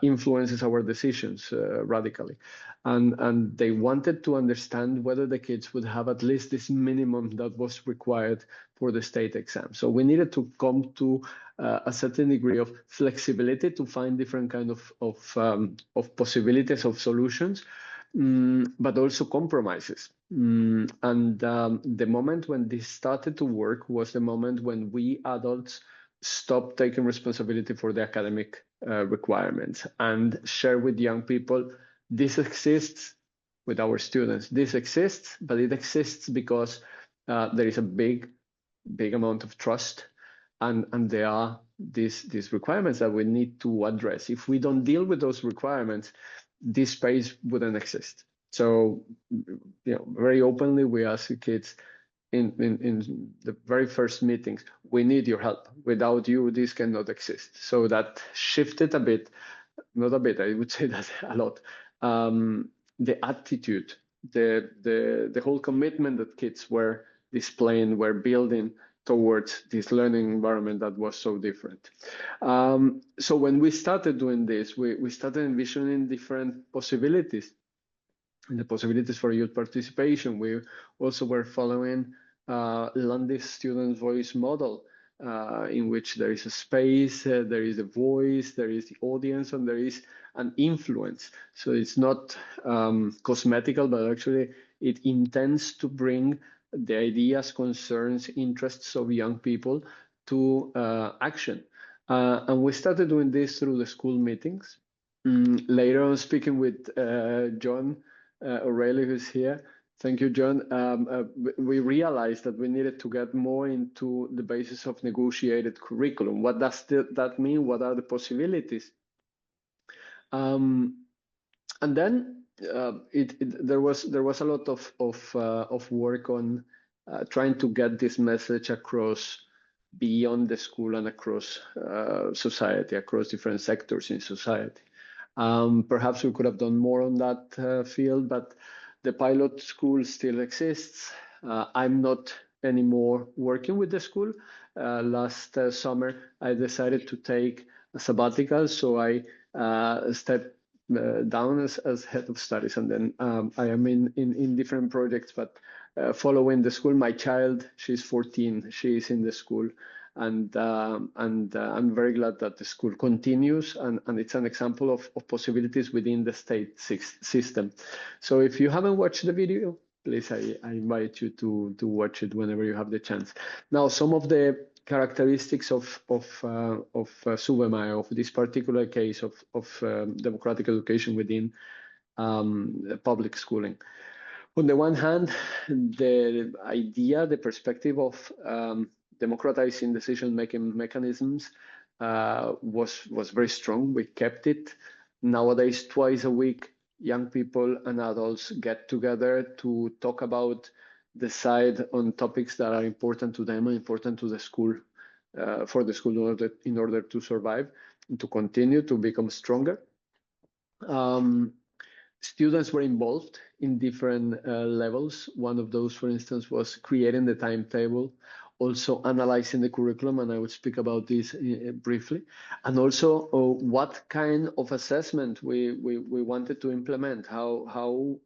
L: Influences our decisions radically. And they wanted to understand whether the kids would have at least this minimum that was required for the state exam. So we needed to come to a certain degree of flexibility to find different kind of possibilities of solutions, but also compromises. And the moment when this started to work was the moment when we adults stopped taking responsibility for the academic requirements and share with young people, this exists with our students. This exists, but it exists because there is a big amount of trust, and there are these requirements that we need to address. If we don't deal with those requirements, this space wouldn't exist. So, very openly, we ask the kids in the very first meetings, we need your help. Without you, this cannot exist. So that shifted a bit, not a bit, I would say that a lot. The attitude, the whole commitment that kids were displaying, were building towards this learning environment that was so different. So when we started doing this, we started envisioning different possibilities. And the possibilities for youth participation. We also were following Landis student voice model, in which there is a space, there is a voice, there is the audience, and there is an influence. So it's not cosmetical, but actually it intends to bring the ideas, concerns, interests of young people to action. And we started doing this through the school meetings. Later on, speaking with John O'Reilly, who's here. Thank you, John. We realized that we needed to get more into the basis of negotiated curriculum. What does that mean? What are the possibilities? And then there was a lot of work on trying to get this message across beyond the school and across society, across different sectors in society. Perhaps we could have done more on that field, but the pilot school still exists. I'm not anymore working with the school. Last summer, I decided to take a sabbatical, so I stepped down as head of studies, and then I am in different projects, but following the school. My child, she's 14, she is in the school, and I'm very glad that the school continues, and it's an example of possibilities within the state system. So if you haven't watched the video, please, I invite you to watch it whenever you have the chance. Now, some of the characteristics of Suvemäe, of this particular case of democratic education within public schooling. On the one hand, the idea, the perspective of democratizing decision-making mechanisms was very strong. We kept it. Nowadays, twice a week, young people and adults get together to talk about, decide on topics that are important to them and important to the school, for the school in order to survive and to continue to become stronger. Students were involved in different levels. One of those, for instance, was creating the timetable, also analyzing the curriculum, and I will speak about this briefly, and also what kind of assessment we wanted to implement, how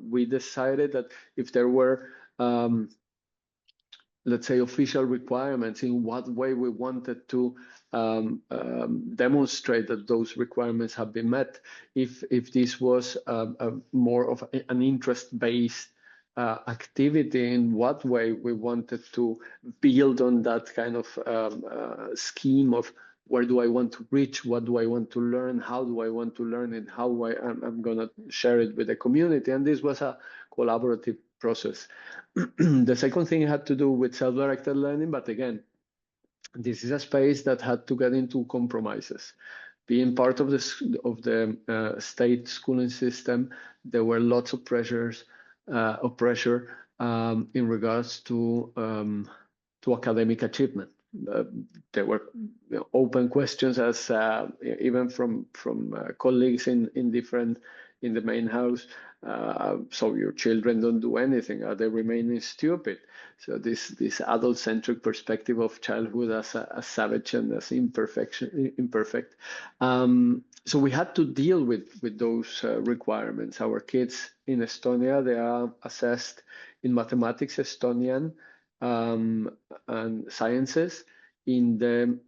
L: we decided that if there were let's say official requirements, in what way we wanted to demonstrate that those requirements have been met, if this was more of an interest-based activity, in what way we wanted to build on that kind of scheme of where do I want to reach, what do I want to learn, how do I want to learn it, how I'm going to share it with the community. And this was a collaborative process. The second thing had to do with self-directed learning, but again, this is a space that had to get into compromises. Being part of the state schooling system, there were lots of pressure in regards to academic achievement. There were open questions, as even from colleagues in the main house. So your children don't do anything, are they remaining stupid? So this adult-centric perspective of childhood as a savage and as imperfect. So we had to deal with those requirements. Our kids in Estonia, they are assessed in mathematics, Estonian, and sciences in the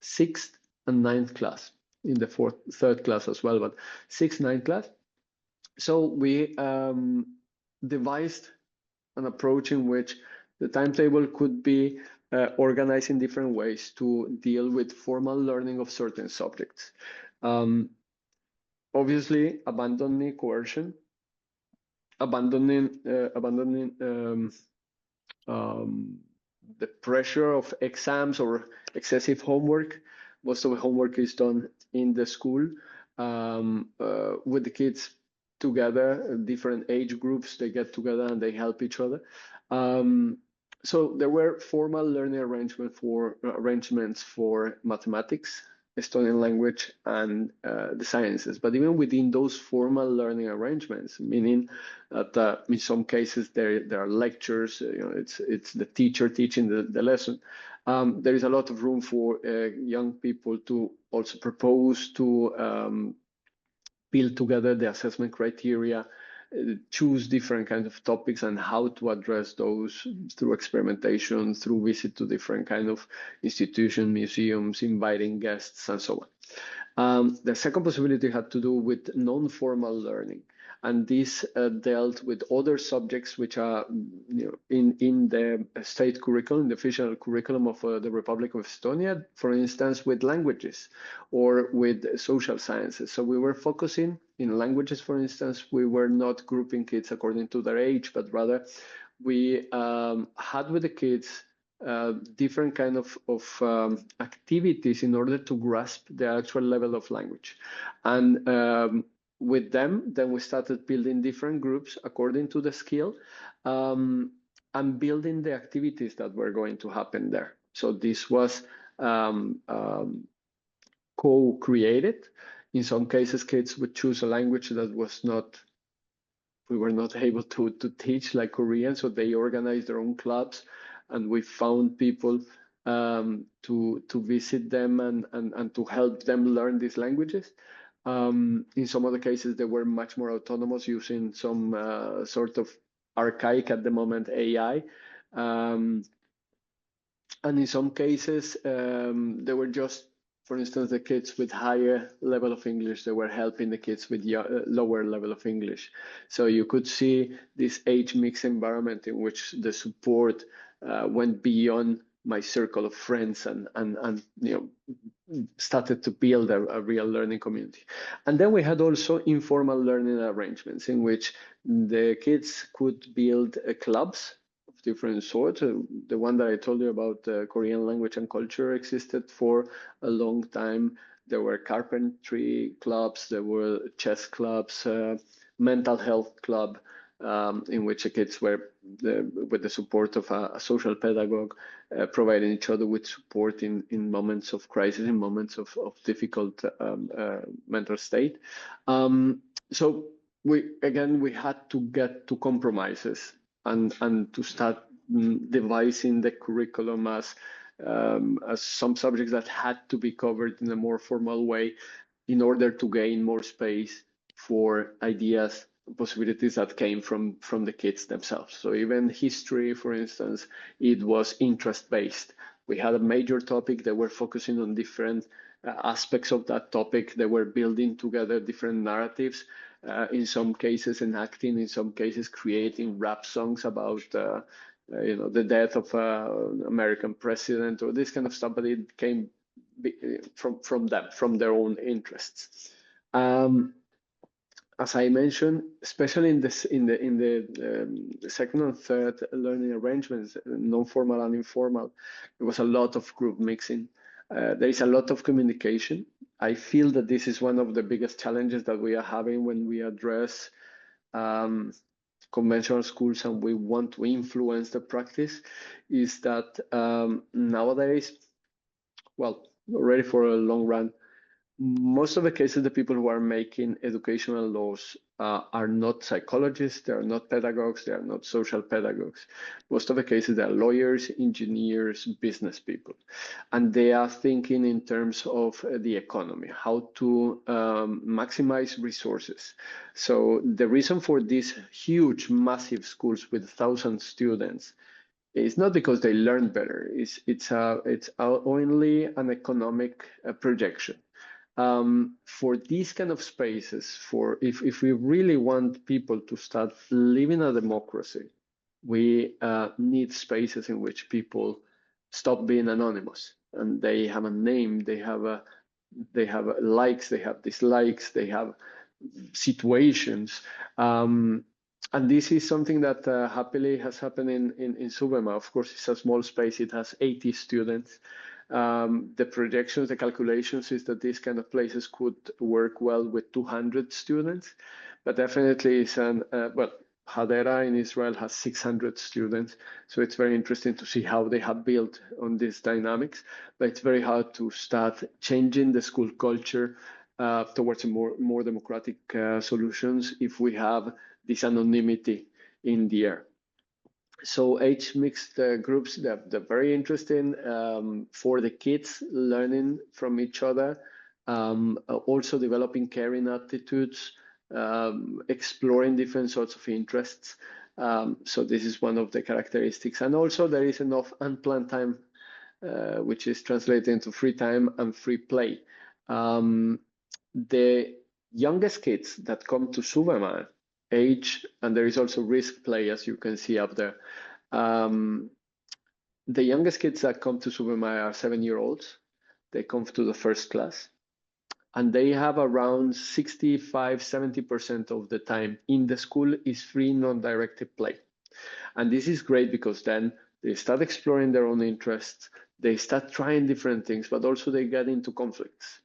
L: 6th and 9th class, in the 3rd class as well, but 6th, 9th class. So we devised an approach in which the timetable could be organized in different ways to deal with formal learning of certain subjects. Obviously, abandoning coercion, abandoning the pressure of exams or excessive homework. Most of the homework is done in the school with the kids together, different age groups, they get together and they help each other. So there were formal learning arrangements for mathematics, Estonian language, and the sciences. But even within those formal learning arrangements, meaning that in some cases there are lectures, it's the teacher teaching the lesson. There is a lot of room for young people to also propose to build together the assessment criteria, choose different kinds of topics and how to address those through experimentation, through visit to different kind of institutions, museums, inviting guests, and so on. The second possibility had to do with non-formal learning, and this dealt with other subjects which are in the state curriculum, the official curriculum of the Republic of Estonia, for instance, with languages or with social sciences. So we were focusing in languages, for instance. We were not grouping kids according to their age, but rather we had with the kids different kind of activities in order to grasp the actual level of language. And with them, then we started building different groups according to the skill and building the activities that were going to happen there. So this was co-created In some cases, kids would choose a language that we were not able to teach, like Korean, so they organized their own clubs, and we found people to visit them and to help them learn these languages. In some other cases, they were much more autonomous, using some sort of archaic at the moment AI. And in some cases, they were just, for instance, the kids with higher level of English, they were helping the kids with lower level of English. So you could see this age mix environment in which the support went beyond my circle of friends and started to build a real learning community. And then we had also informal learning arrangements in which the kids could build clubs of different sorts. The one that I told you about, Korean language and culture, existed for a long time. There were carpentry clubs, there were chess clubs, mental health club, in which the kids were, with the support of a social pedagogue, providing each other with support in moments of crisis, in moments of difficult mental state. So we had to get to compromises and to start devising the curriculum as some subjects that had to be covered in a more formal way in order to gain more space for ideas, possibilities that came from the kids themselves. So even history, for instance, it was interest-based. We had a major topic, they were focusing on different aspects of that topic. They were building together different narratives, in some cases enacting, in some cases creating rap songs about the death of an American president or this kind of stuff, but it came from them, from their own interests. As I mentioned, especially in the second and third learning arrangements, non-formal and informal, there was a lot of group mixing. There is a lot of communication. I feel that this is one of the biggest challenges that we are having when we address conventional schools and we want to influence the practice, is that nowadays, well, already for a long run, most of the cases, the people who are making educational laws are not psychologists, they are not pedagogues, they are not social pedagogues. Most of the cases, they are lawyers, engineers, business people. And they are thinking in terms of the economy, how to maximize resources. So the reason for these huge, massive schools with 1,000 students, it's not because they learn better, it's only an economic projection. For these kind of spaces, if we really want people to start living a democracy, we need spaces in which people stop being anonymous and they have a name, they have likes, they have dislikes, they have situations. And this is something that happily has happened in Suvemäe. Of course, it's a small space, it has 80 students. The projections, the calculations is that these kind of places could work well with 200 students, but definitely it's Hadera in Israel has 600 students. So it's very interesting to see how they have built on these dynamics, but it's very hard to start changing the school culture towards a more democratic solutions if we have this anonymity in the air. So age mixed groups, they're very interesting for the kids learning from each other, also developing caring attitudes, exploring different sorts of interests. So this is one of the characteristics. And also there is enough unplanned time, which is translated into free time and free play. The youngest kids that come to Suvemäe age, and there is also risk play, as you can see up there. The youngest kids that come to Suvemäe are 7-year-olds. They come to the first class, and they have around 65–70% of the time in the school is free non-directed play. And this is great because then they start exploring their own interests, they start trying different things, but also they get into conflicts.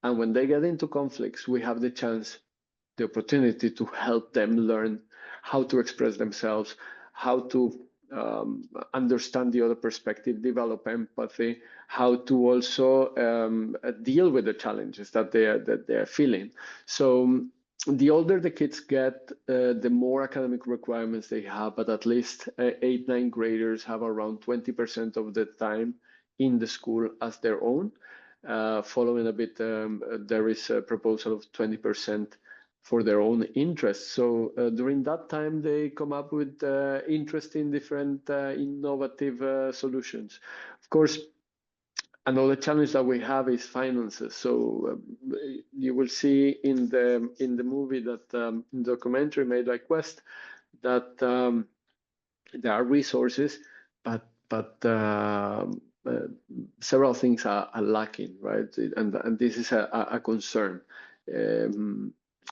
L: And when they get into conflicts, we have the chance, the opportunity to help them learn how to express themselves, how to understand the other perspective, develop empathy, how to also deal with the challenges that they are feeling. So the older the kids get, the more academic requirements they have, but at least 8th, 9th graders have around 20% of the time in the school as their own. Following a bit, there is a proposal of 20% for their own interests. So during that time, they come up with interesting, different, innovative solutions. Of course, another challenge that we have is finances. So you will see in the movie that documentary made by Quest that there are resources, but several things are lacking, right? And this is a concern.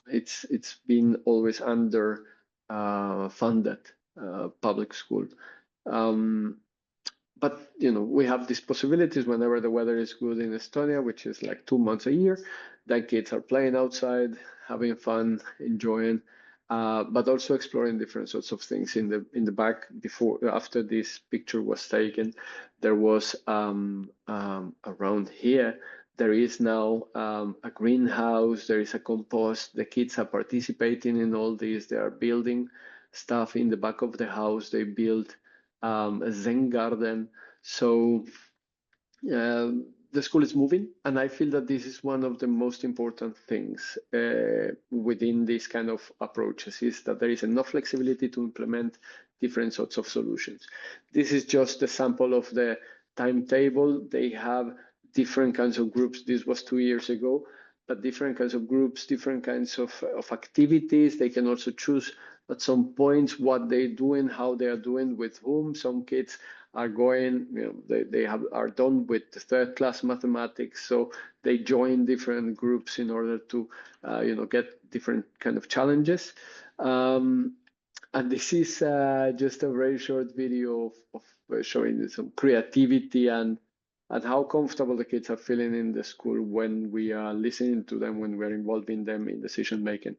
L: It's been always under funded public school. But we have these possibilities whenever the weather is good in Estonia, which is like 2 months a year, that kids are playing outside, having fun, enjoying, but also exploring different sorts of things. In the back, after this picture was taken, there was around here. There is now a greenhouse. There is a compost. The kids are participating in all this. They are building stuff in the back of the house. They build a Zen garden. So the school is moving, and I feel that this is one of the most important things within these kind of approaches, is that there is enough flexibility to implement different sorts of solutions. This is just a sample of the timetable. They have different kinds of groups. This was 2 years ago, but different kinds of groups, different kinds of activities. They can also choose at some points what they're doing, how they are doing, with whom. Some kids are going, they are done with the 3rd class mathematics, so they join different groups in order to, get different kind of challenges. And this is just a very short video of showing some creativity and how comfortable the kids are feeling in the school when we are listening to them, when we're involving them in decision making.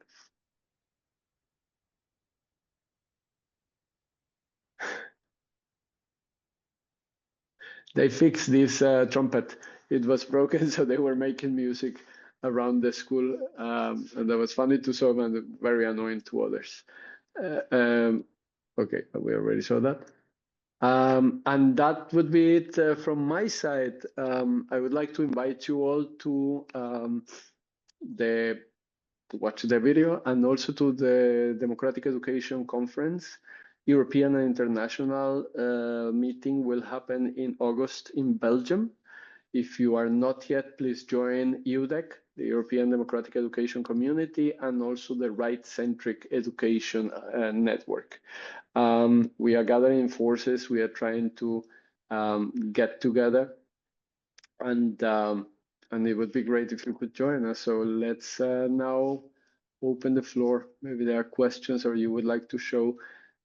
L: They fixed this trumpet. It was broken, so they were making music around the school, and that was funny to some and very annoying to others. Okay, we already saw that. And that would be it from my side. I would like to invite you all to watch the video, and also to the Democratic Education Conference. European and international meeting will happen in August in Belgium. If you are not yet, please join EUDEC, the European Democratic Education Community, and also the Right-Centric Education Network. We are gathering forces. We are trying to get together, and it would be great if you could join us. So let's now open the floor. Maybe there are questions, or you would like to show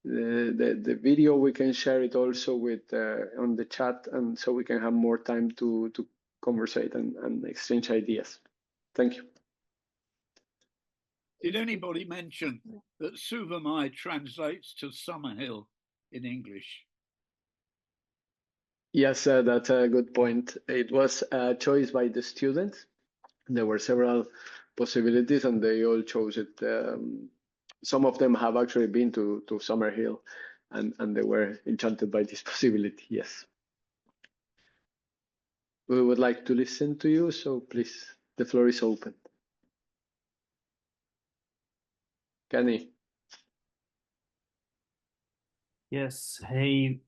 L: the video. We can share it also with on the chat, and so we can have more time to conversate and exchange ideas. Thank you.
M: Did anybody mention that Suvemäe translates to Summerhill in English?
L: Yes, that's a good point. It was a choice by the students. There were several possibilities, and they all chose it. Some of them have actually been to Summerhill, and they were enchanted by this possibility. Yes. We would like to listen to you, so please, the floor is open. Kenny.
N: Yes. Hey,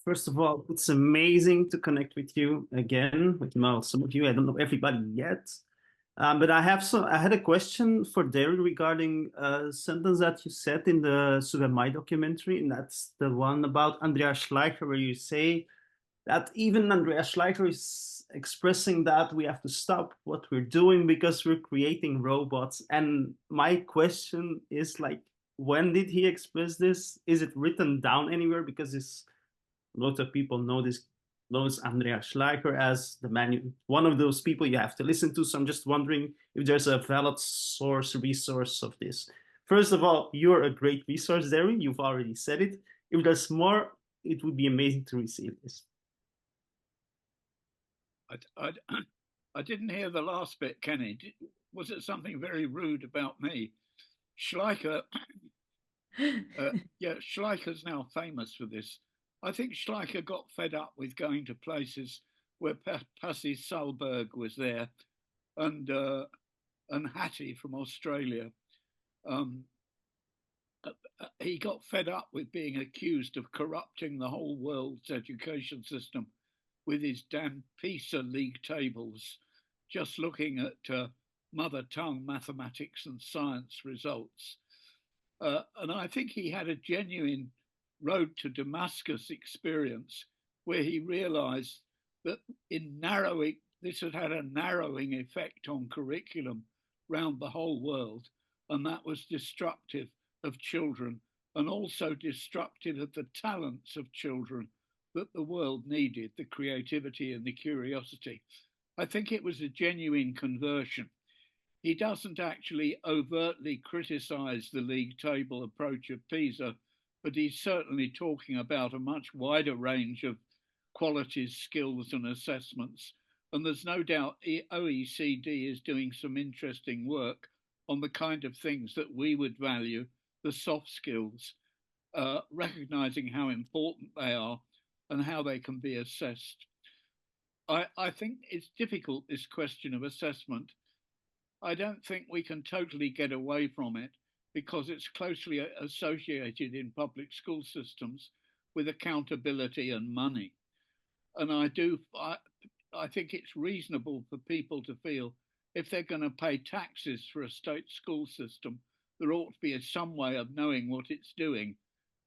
N: first of all, it's amazing to connect with you again, with some of you. I don't know everybody yet. But I had a question for Derry regarding a sentence that you said in the Suvemäe documentary, and that's the one about Andreas Schleicher, where you say that even Andreas Schleicher is expressing that we have to stop what we're doing because we're creating robots. And my question is, like, when did he express this? Is it written down anywhere? Because lots of people knows Andreas Schleicher as one of those people you have to listen to. So I'm just wondering if there's a valid resource of this. First of all, you're a great resource, Derry. You've already said it. If there's more it would be amazing to receive this.
M: I didn't hear the last bit, Kenny. Was it something very rude about me? Schleicher, yeah, Schleicher's now famous for this. I think Schleicher got fed up with going to places where Pasi Sahlberg was there and Hattie from Australia. He got fed up with being accused of corrupting the whole world's education system with his damn PISA league tables, just looking at mother tongue mathematics and science results. And I think he had a genuine road to Damascus experience where he realized that in narrowing, this had had a narrowing effect on curriculum around the whole world, and that was destructive of children and also destructive of the talents of children that the world needed, the creativity and the curiosity. I think it was a genuine conversion. He doesn't actually overtly criticize the league table approach of PISA, but he's certainly talking about a much wider range of qualities, skills and assessments. And there's no doubt OECD is doing some interesting work on the kind of things that we would value, the soft skills, recognizing how important they are and how they can be assessed. I think it's difficult, this question of assessment. I don't think we can totally get away from it because it's closely associated in public school systems with accountability and money. And I think it's reasonable for people to feel if they're going to pay taxes for a state school system, there ought to be some way of knowing what it's doing.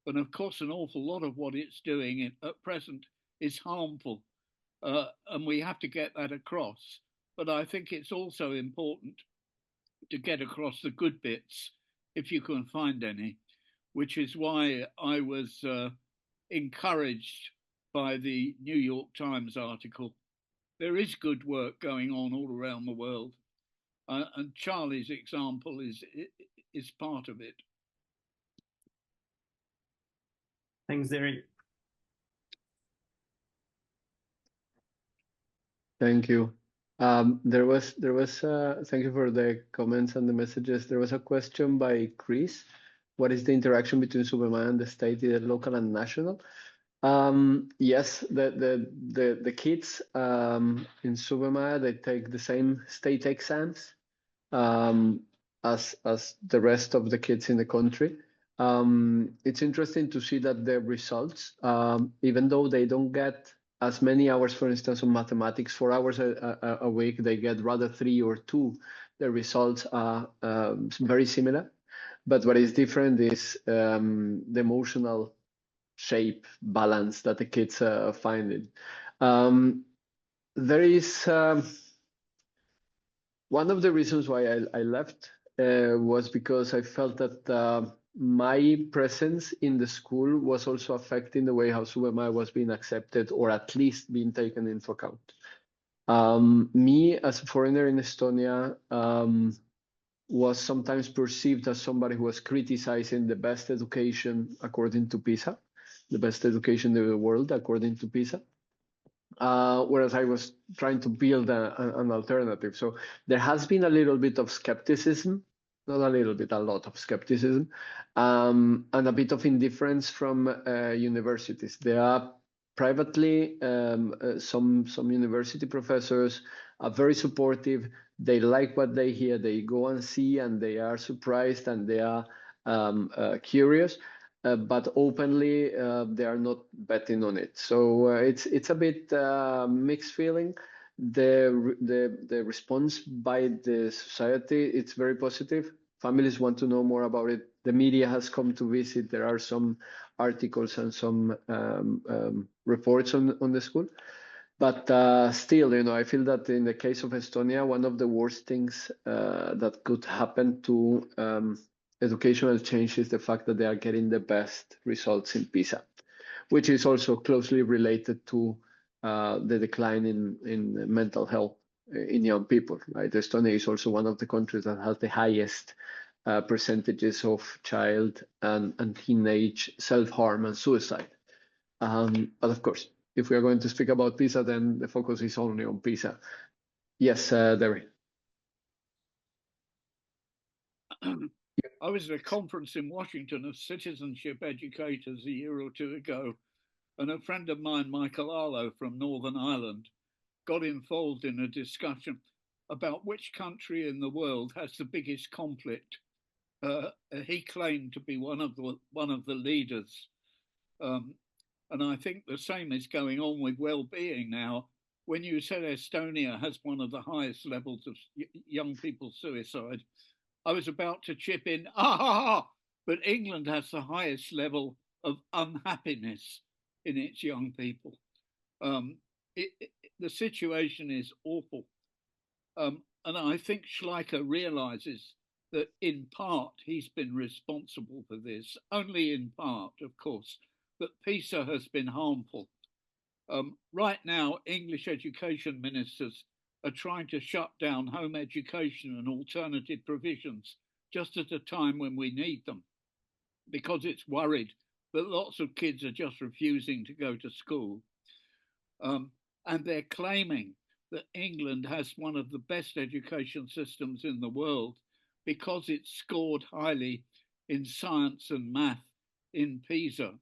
M: And of course, an awful lot of what it's doing at present is harmful. And we have to get that across. But I think it's also important to get across the good bits, if you can find any, which is why I was encouraged by the New York Times article. There is good work going on all around the world. And Charlie's example is part of it.
N: Thanks, Derry.
L: Thank you. There was thank you for the comments and the messages. There was a question by Chris. What is the interaction between Suvemäe and the state, either local and national? Yes, the kids in Suvemäe, they take the same state exams as the rest of the kids in the country. It's interesting to see that the results, even though they don't get as many hours, for instance, on mathematics, 4 hours a week, they get rather 3 or 2. The results are very similar. But what is different is the emotional shape, balance that the kids are finding. There is one of the reasons why I left was because I felt that my presence in the school was also affecting the way how Suvemäe was being accepted, or at least being taken into account. Me, as a foreigner in Estonia, was sometimes perceived as somebody who was criticizing the best education according to PISA, the best education in the world according to PISA, whereas I was trying to build an alternative. So there has been a little bit of skepticism, not a little bit, a lot of skepticism, and a bit of indifference from universities. There are privately, some university professors are very supportive. They like what they hear. They go and see, and they are surprised, and they are curious. But openly, they are not betting on it. So it's a bit mixed feeling. The response by the society, it's very positive. Families want to know more about it. The media has come to visit. There are some articles and some reports on the school. But still, I feel that in the case of Estonia, one of the worst things that could happen to educational change is the fact that they are getting the best results in PISA, which is also closely related to the decline in mental health in young people. Right? Estonia is also one of the countries that has the highest percentages of child and teenage self-harm and suicide. But of course, if we are going to speak about PISA, then the focus is only on PISA. Yes, Derry.
M: I was at a conference in Washington of citizenship educators a year or two ago, and a friend of mine, Michael Arlo from Northern Ireland, got involved in a discussion about which country in the world has the biggest conflict. He claimed to be one of the leaders, and I think the same is going on with well-being now. When you said Estonia has one of the highest levels of young people's suicide, I was about to chip in, but England has the highest level of unhappiness in its young people. The situation is awful. And I think Schleicher realizes that in part he's been responsible for this, only in part, of course, that PISA has been harmful. Right now, English education ministers are trying to shut down home education and alternative provisions just at a time when we need them, because it's worried that lots of kids are just refusing to go to school. And they're claiming that England has one of the best education systems in the world because it scored highly in science and math in PISA.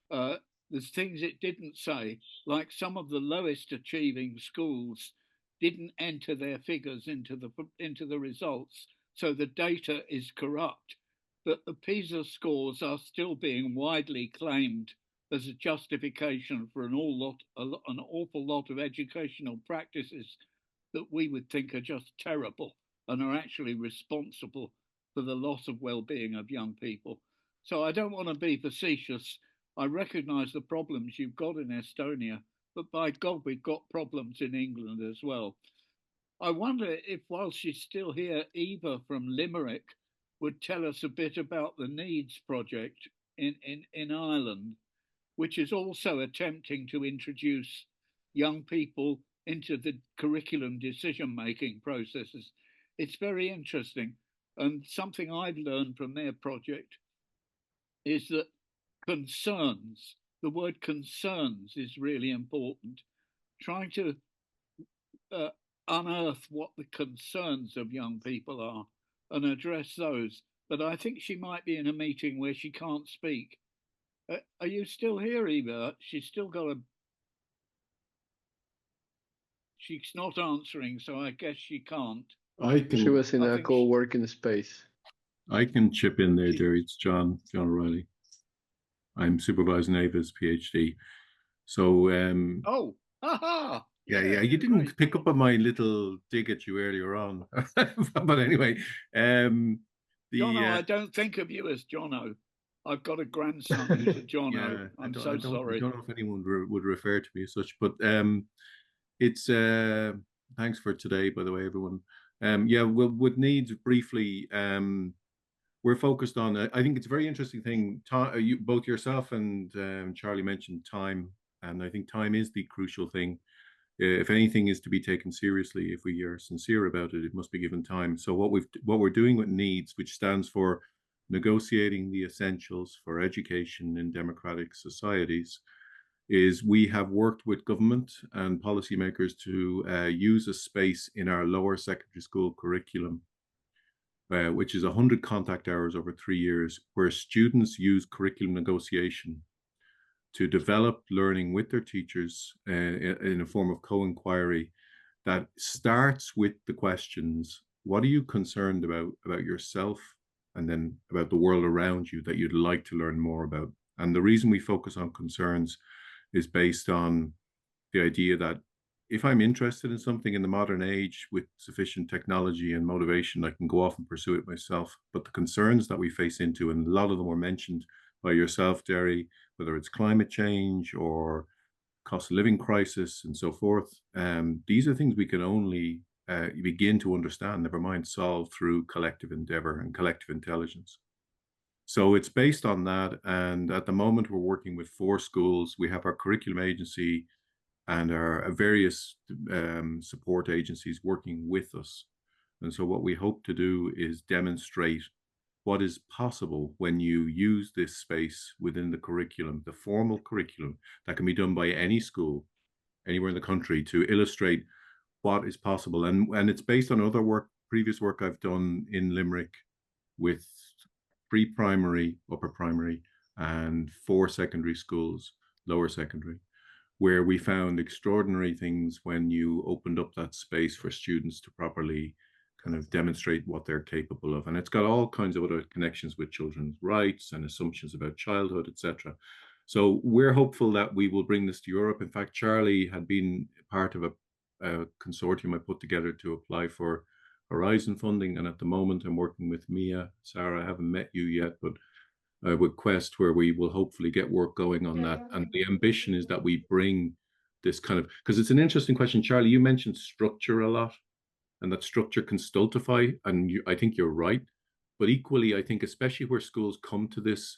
M: There's things it didn't say, like some of the lowest achieving schools didn't enter their figures into the results, so the data is corrupt. But the PISA scores are still being widely claimed as a justification for an awful lot of educational practices that we would think are just terrible and are actually responsible for the loss of well-being of young people. So I don't want to be facetious. I recognise the problems you've got in Estonia, but by God, we've got problems in England as well. I wonder if, while she's still here, Eva from Limerick would tell us a bit about the Needs project in Ireland, which is also attempting to introduce young people into the curriculum decision-making processes. It's very interesting. And something I've learned from their project is that concerns, the word concerns is really important. Trying to unearth what the concerns of young people are and address those. But I think she might be in a meeting where she can't speak. Are you still here, Eva? She's still got a... She's not answering, so I guess she can't.
L: She was in a co-working space.
O: I can chip in there, Derry. It's John O'Reilly. I'm supervising Eva's PhD. So, yeah, you didn't pick up on my little dig at you earlier on. But anyway,
M: Jono, I don't think of you as Jono. I've got a grandson who's a Jono.
O: Yeah,
M: I'm so sorry.
O: I don't know if anyone would refer to me as such, but it's thanks for today, by the way, everyone. Yeah, with Needs briefly, we're focused on. I think it's a very interesting thing. Both yourself and Charlie mentioned time, and I think time is the crucial thing. If anything is to be taken seriously, if we are sincere about it, it must be given time. So what we're doing with Needs, which stands for Negotiating the Essentials for Education in Democratic Societies, is we have worked with government and policymakers to use a space in our lower secondary school curriculum, which is 100 contact hours over 3 years, where students use curriculum negotiation to develop learning with their teachers in a form of co-inquiry that starts with the questions: what are you concerned about yourself, and then about the world around you that you'd like to learn more about? And the reason we focus on concerns is based on the idea that if I'm interested in something in the modern age with sufficient technology and motivation, I can go off and pursue it myself. But the concerns that we face into, and a lot of them were mentioned by yourself, Derry, whether it's climate change or cost of living crisis and so forth, these are things we can only begin to understand, never mind solve, through collective endeavor and collective intelligence. So it's based on that. And at the moment, we're working with 4 schools. We have our curriculum agency and our various support agencies working with us. And so what we hope to do is demonstrate what is possible when you use this space within the curriculum, the formal curriculum that can be done by any school anywhere in the country, to illustrate what is possible. And it's based on other work, previous work I've done in Limerick with pre-primary, upper primary, and 4 secondary schools, lower secondary, where we found extraordinary things when you opened up that space for students to properly kind of demonstrate what they're capable of. And it's got all kinds of other connections with children's rights and assumptions about childhood, etc. So we're hopeful that we will bring this to Europe. In fact, Charlie had been part of a consortium I put together to apply for Horizon funding. And at the moment, I'm working with Mia. Sarah, I haven't met you yet, but with Quest, where we will hopefully get work going on that. And the ambition is that we bring this kind of, because it's an interesting question. Charlie, you mentioned structure a lot, and that structure can stultify, and I think you're right. But equally, I think especially where schools come to this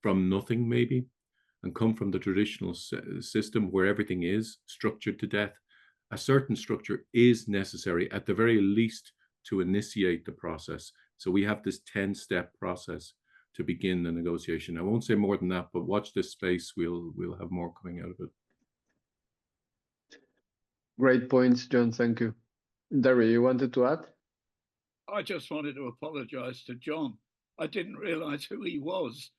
O: from nothing maybe, and come from the traditional system where everything is structured to death, a certain structure is necessary at the very least to initiate the process. So we have this 10-step process to begin the negotiation. I won't say more than that, but watch this space. We'll have more coming out of it.
L: Great points, John. Thank you. Derry, you wanted to add?
M: I just wanted to apologize to John. I didn't realize who he was.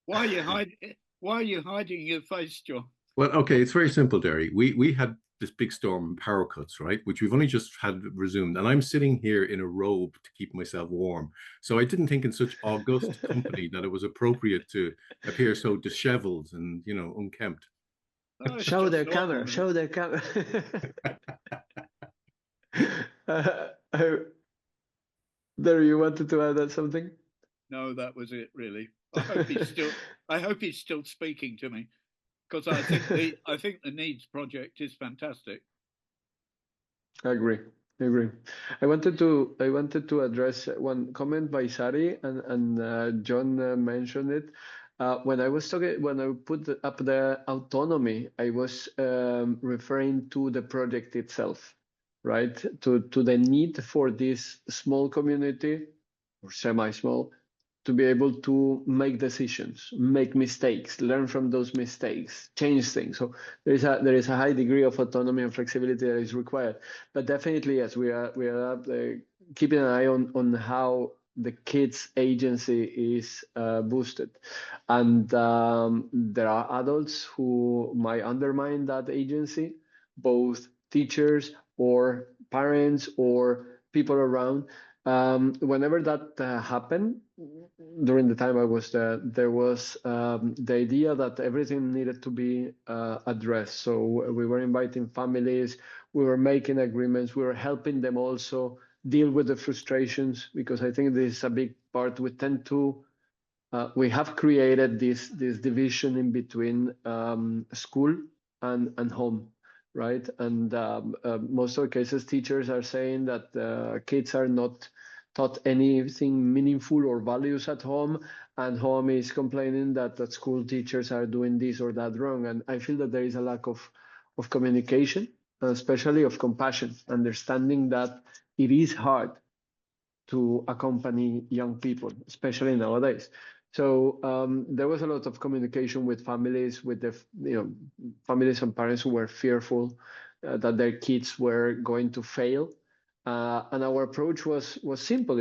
M: Why are you hiding your face, John?
O: Well, okay, it's very simple, Derry. We had this big storm and power cuts, right? Which we've only just had resumed. And I'm sitting here in a robe to keep myself warm. So I didn't think in such august company that it was appropriate to appear so disheveled and, you know, unkempt.
M: Oh,
L: show their camera, show their camera. Derry, you wanted to add something?
M: No, that was it, really. I hope he's still speaking to me, because I think the Needs Project is fantastic.
L: I agree. I wanted to address one comment by Sari, and John mentioned it. When I put up the autonomy, I was referring to the project itself, right? To the need for this small community, or semi-small, to be able to make decisions, make mistakes, learn from those mistakes, change things. So there is a high degree of autonomy and flexibility that is required. But definitely, yes, we are keeping an eye on how the kids' agency is boosted. And there are adults who might undermine that agency, both teachers or parents or people around. Whenever that happened, during the time I was there was the idea that everything needed to be addressed. So we were inviting families, we were making agreements, we were helping them also deal with the frustrations, because I think this is a big part. We tend to, we have created this division in between school and home. Right, and most of the cases, teachers are saying that kids are not taught anything meaningful or values at home, and home is complaining that school teachers are doing this or that wrong. And I feel that there is a lack of communication, especially of compassion, understanding that it is hard to accompany young people, especially nowadays. So there was a lot of communication with families, with the families and parents who were fearful that their kids were going to fail, and our approach was simple.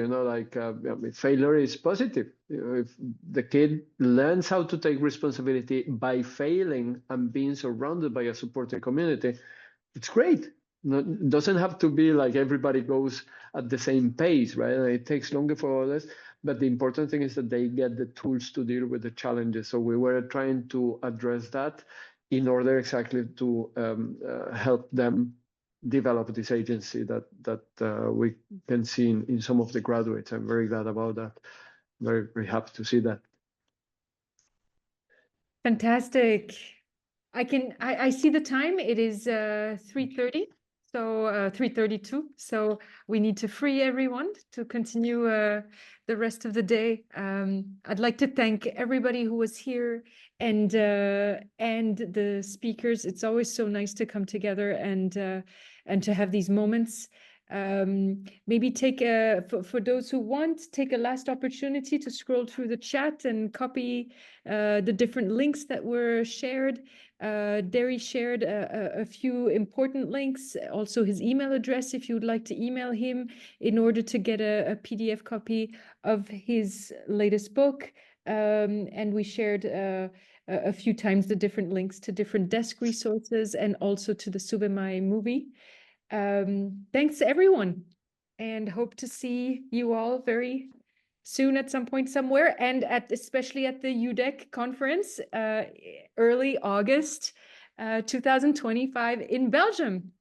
L: Failure is positive. If the kid learns how to take responsibility by failing and being surrounded by a supportive community, it's great. It doesn't have to be like everybody goes at the same pace, right? It takes longer for others. But the important thing is that they get the tools to deal with the challenges. So we were trying to address that in order exactly to help them develop this agency that we can see in some of the graduates. I'm very glad about that. Very, very happy to see that.
A: Fantastic. I see the time. It is 3:30. So 3:32. So we need to free everyone to continue the rest of the day. I'd like to thank everybody who was here and the speakers. It's always so nice to come together and to have these moments. Maybe take for those who want, take a last opportunity to scroll through the chat and copy the different links that were shared. Derry shared a few important links, also his email address if you would like to email him in order to get a PDF copy of his latest book. And we shared a few times the different links to different desk resources and also to the Suvemäe movie. Thanks everyone, and hope to see you all very soon at some point somewhere, and especially at the UDEC conference early August 2025 in Belgium.